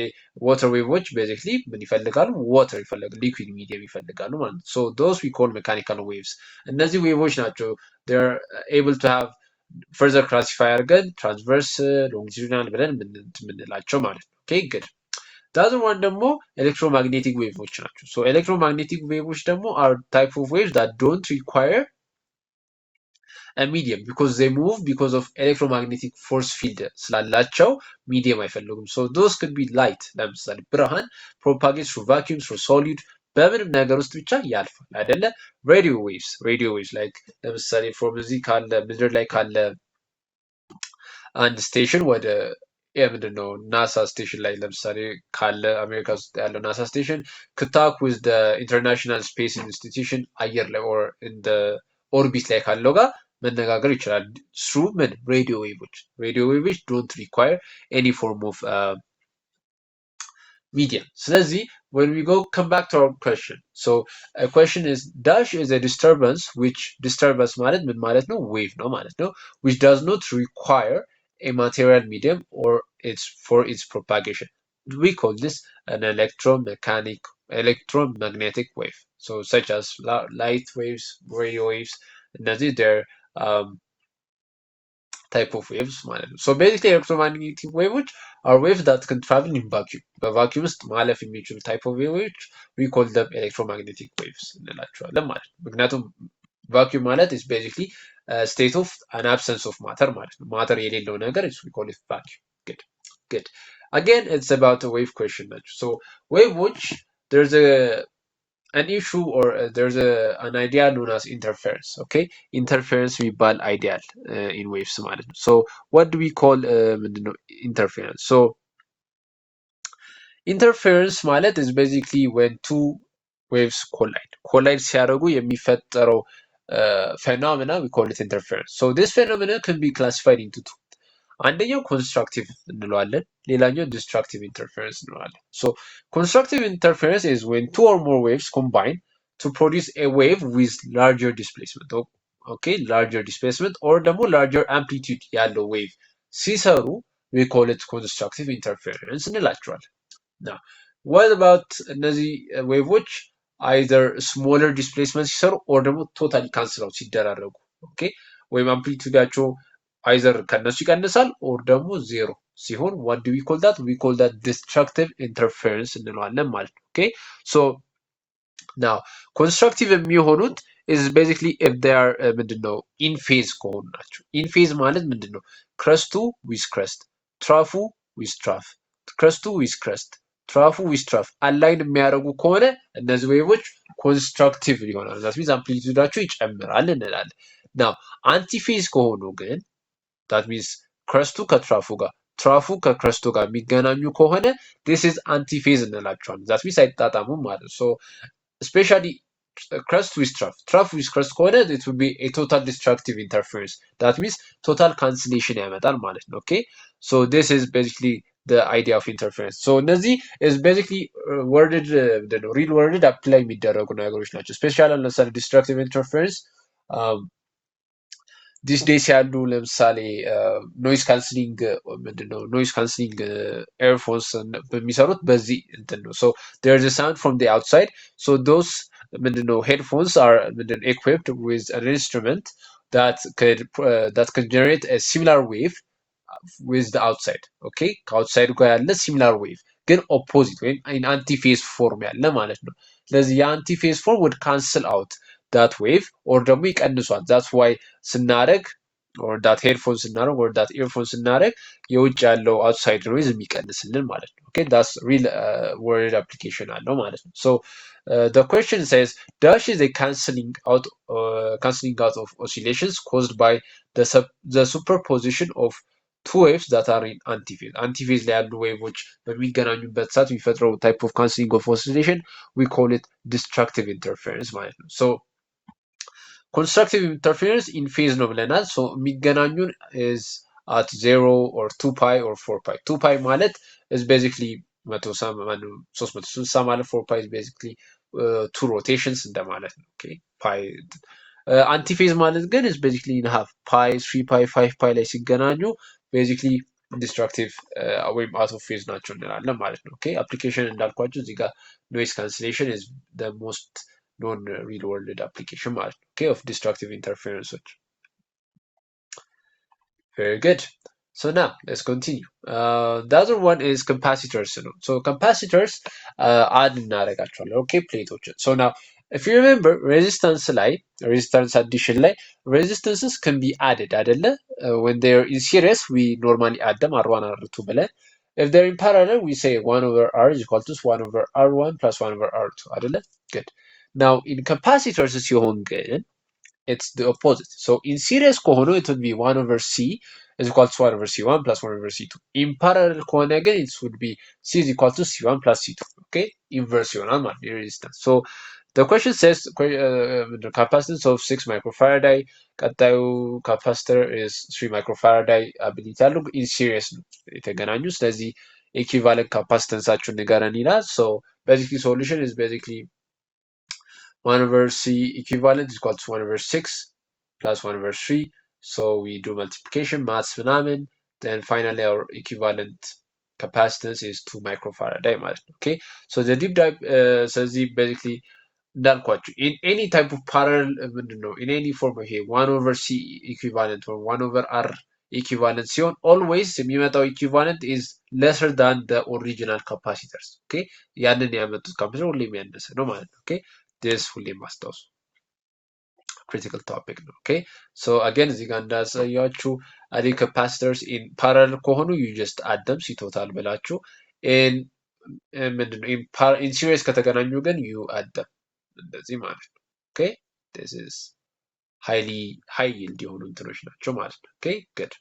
water ዌቮች basically ምን ይፈልጋሉ water ይፈልጋሉ liquid medium ይፈልጋሉ ማለት ነው so those we call mechanical waves እነዚህ ዌቮች ናቸው they're able to have further classify አድርገን transverse longitudinal ብለን የምንላቸው ማለት ነው okay good the other one ደግሞ electromagnetic waves ናቸው so electromagnetic waves ደግሞ are type of waves that don't require a medium because they move because of electromagnetic force field ስላላቸው medium አይፈልጉም so those could be light ለምሳሌ ብርሃን propagates through vacuums through solid በምንም ነገር ውስጥ ብቻ ያልፋል አይደለ radio waves like ለምሳሌ from እዚህ ካለ ምድር ላይ ካለ አንድ ስቴሽን ወደ ምንድነው ናሳ ስቴሽን ላይ ለምሳሌ ካለ አሜሪካ ውስጥ ያለው ናሳ ስቴሽን ክታክ with the international space institution አየር ላይ or in the orbit ላይ ካለው ጋር መነጋገር ይችላል through ምን radio waves don't require any form of medium ስለዚህ when we go come back to our question so a question is dash is a disturbance which disturbance ማለት ምን ማለት ነው wave ነው ማለት ነው which does not require a material medium or it's for its propagation we call this an electromagnetic wave so such as light waves radio waves they're type of waves ማለት ነው። So basically electromagnetic waves are waves that can travel in vacuum. በቫኪዩም ውስጥ ማለፍ የሚችሉ type of waves we call them electromagnetic waves እንላቸዋለን ማለት ነው። ምክንያቱም vacuum ማለት is basically state of an absence of matter ማለት ነው። matter የሌለው ነገር is we call it vacuum. Good. Again, it's about a wave question ናቸው። So waves there's an issue or there's an idea known as interference. Okay, interference የሚባል idea in waves ማለት ነው። So what do we call interference? So interference ማለት is basically when two waves collide ሲያደርጉ የሚፈጠረው phenomena we call it interference. So this phenomena can be classified into two. አንደኛው ኮንስትራክቲቭ እንለዋለን፣ ሌላኛው ዲስትራክቲቭ ኢንተርፌረንስ እንለዋለን። ሶ ኮንስትራክቲቭ ኢንተርፌረንስ is when two or more waves combine to produce a wave with larger displacement. Okay, larger displacement or ደግሞ larger amplitude ያለው ዌቭ ሲሰሩ we call it constructive interference እንላቸዋለን። Now, what about እነዚህ ዌቮች either smaller displacement ሲሰሩ or ደግሞ ቶታሊ ካንስል አውት ሲደራረጉ ኦኬ ወይም አምፕሊቱዳቸው either ከነሱ ይቀንሳል or ደግሞ ዜሮ ሲሆን what do we call that? We call that destructive interference እንለዋለን ማለት ነው። Okay, so now constructive የሚሆኑት is basically if they are ምንድነው in phase ከሆኑ ናቸው። in phase ማለት ምንድነው? crest with crest, ትራፉ with ትራፍ፣ crest with crest፣ ትራፉ with ትራፍ አላይን የሚያደርጉ ከሆነ እነዚህ ዌቮች ኮንስትራክቲቭ ይሆናሉ። that means አምፕሊቱዳቸው ይጨምራል እንላለን። now አንቲፌዝ ከሆኑ ግን that means ክረስቱ ከትራፉ ጋር ትራፉ ከክረስቱ ጋር የሚገናኙ ከሆነ this is antiphase እንላቸዋለን። that means አይጣጣሙም ማለት ነው። so especially crest with trough with crest ከሆነ it will be a total destructive interference. that means total cancellation ያመጣል ማለት ነው። okay, so this is basically the idea of interference. so እነዚህ is basically worded real worded apply የሚደረጉ ነገሮች ናቸው። ስፔሻሊ ለምሳሌ destructive interference ዲስ ዴይስ ያሉ ለምሳሌ ኖይዝ ካንስሊንግ ምንድነው ኖይዝ ካንስሊንግ ኤርፎንስ በሚሰሩት በዚህ እንትን ነው። ሶ there is a sound from the outside, so those ምንድነው headphones are equipped with an instrument that can generate a similar wave with the outside. okay, ከአውትሳይድ ጋር ያለ similar wave ግን ኦፖዚት ወይም አንቲፌዝ ፎርም ያለ ማለት ነው። ስለዚህ የአንቲፌዝ ፎርም would cancel out that wave or ደግሞ ይቀንሷል። that's why ስናደርግ or that headphone ስናደርግ or that earphone ስናደርግ የውጭ ያለው outside noise የሚቀንስልን ማለት ነው። okay, that's real word application አለው ማለት ነው። so the question says dash is a cancelling out of oscillations caused by the superposition of two waves that are in antiphase. antiphase ላይ ያሉ ዌቮች በሚገናኙበት ሰዓት የሚፈጥረው type of cancelling of oscillation we call it destructive interference ማለት ነው። so constructive interference in phase ነው ብለናል። so የሚገናኙን is at 0 or 2 pi or 4 pi. 2 pi ማለት is basically 360 ማለት 4 pi is basically two rotations እንደማለት ነው። okay, pi አንቲፌዝ ማለት ግን is basically in half pi 3 pi 5 pi ላይ ሲገናኙ basically destructive ወይም out of phase ናቸው እንላለን ማለት ነው። okay, application እንዳልኳችሁ እዚህ ጋር noise cancellation is the most known real world application ማለት ነው። okay, of destructive interference. very good. so now let's continue. The other one is capacitors ነው። so capacitors add እናደርጋቸዋለን okay, ፕሌቶችን so now if you remember resistance addition ላይ resistances can be added አይደለ? when they're in series we normally add them R1 R2 ብለን if they're in parallel we say 1 over R is equal to 1 over R1 plus 1 over R2 አይደለ? good. now in capacitors ሲሆን ግን it's the opposite. so in series ከሆኑ it would be 1 over C is equal to 1 over C1 plus 1 over C2. in parallel ከሆነ ግን it would be C is equal to C1 plus C2. okay, inverse ይሆናል ማለት resistance. so the question says capacitance of 6 microfarad ቀጣዩ capacitor is 3 microfarad ability ያለው in series ነው የተገናኙ። ስለዚህ equivalent capacitanceአቸውን ንገረን ይላል። so basically solution is basically 1 over C equivalent is equal to 1 over 6 plus 1 over 3. so we do multiplication maths ምናምን then finally our equivalent capacitance is 2 microfarad ማለት ነው። okay, so the deep dive ስለዚህ basically እንዳልኳችሁ in any type of parallel ምንድነው in any form ይሄ 1 over C equivalent or 1 over R ኢኩቫለንት ሲሆን ኦልዌይስ የሚመጣው ኢኩቫለንት ኢዝ lesser than the original capacitors ኦኬ ያንን ያመጡት ካፓሲተር ሁሌም ያነሰ ነው ማለት ነው ኦኬ this ሁሌም ማስታወሱ critical topic ነው ኦኬ so again እዚህ ጋር እንዳሳያችሁ አዲ capacitors in parallel ከሆኑ you just add them ሲቶታል ብላችሁ in ምንድነው in series ከተገናኙ ግን you add them እንደዚህ ማለት ነው ኦኬ this is highly high yield የሆኑ እንትኖች ናቸው ማለት ነው ኦኬ good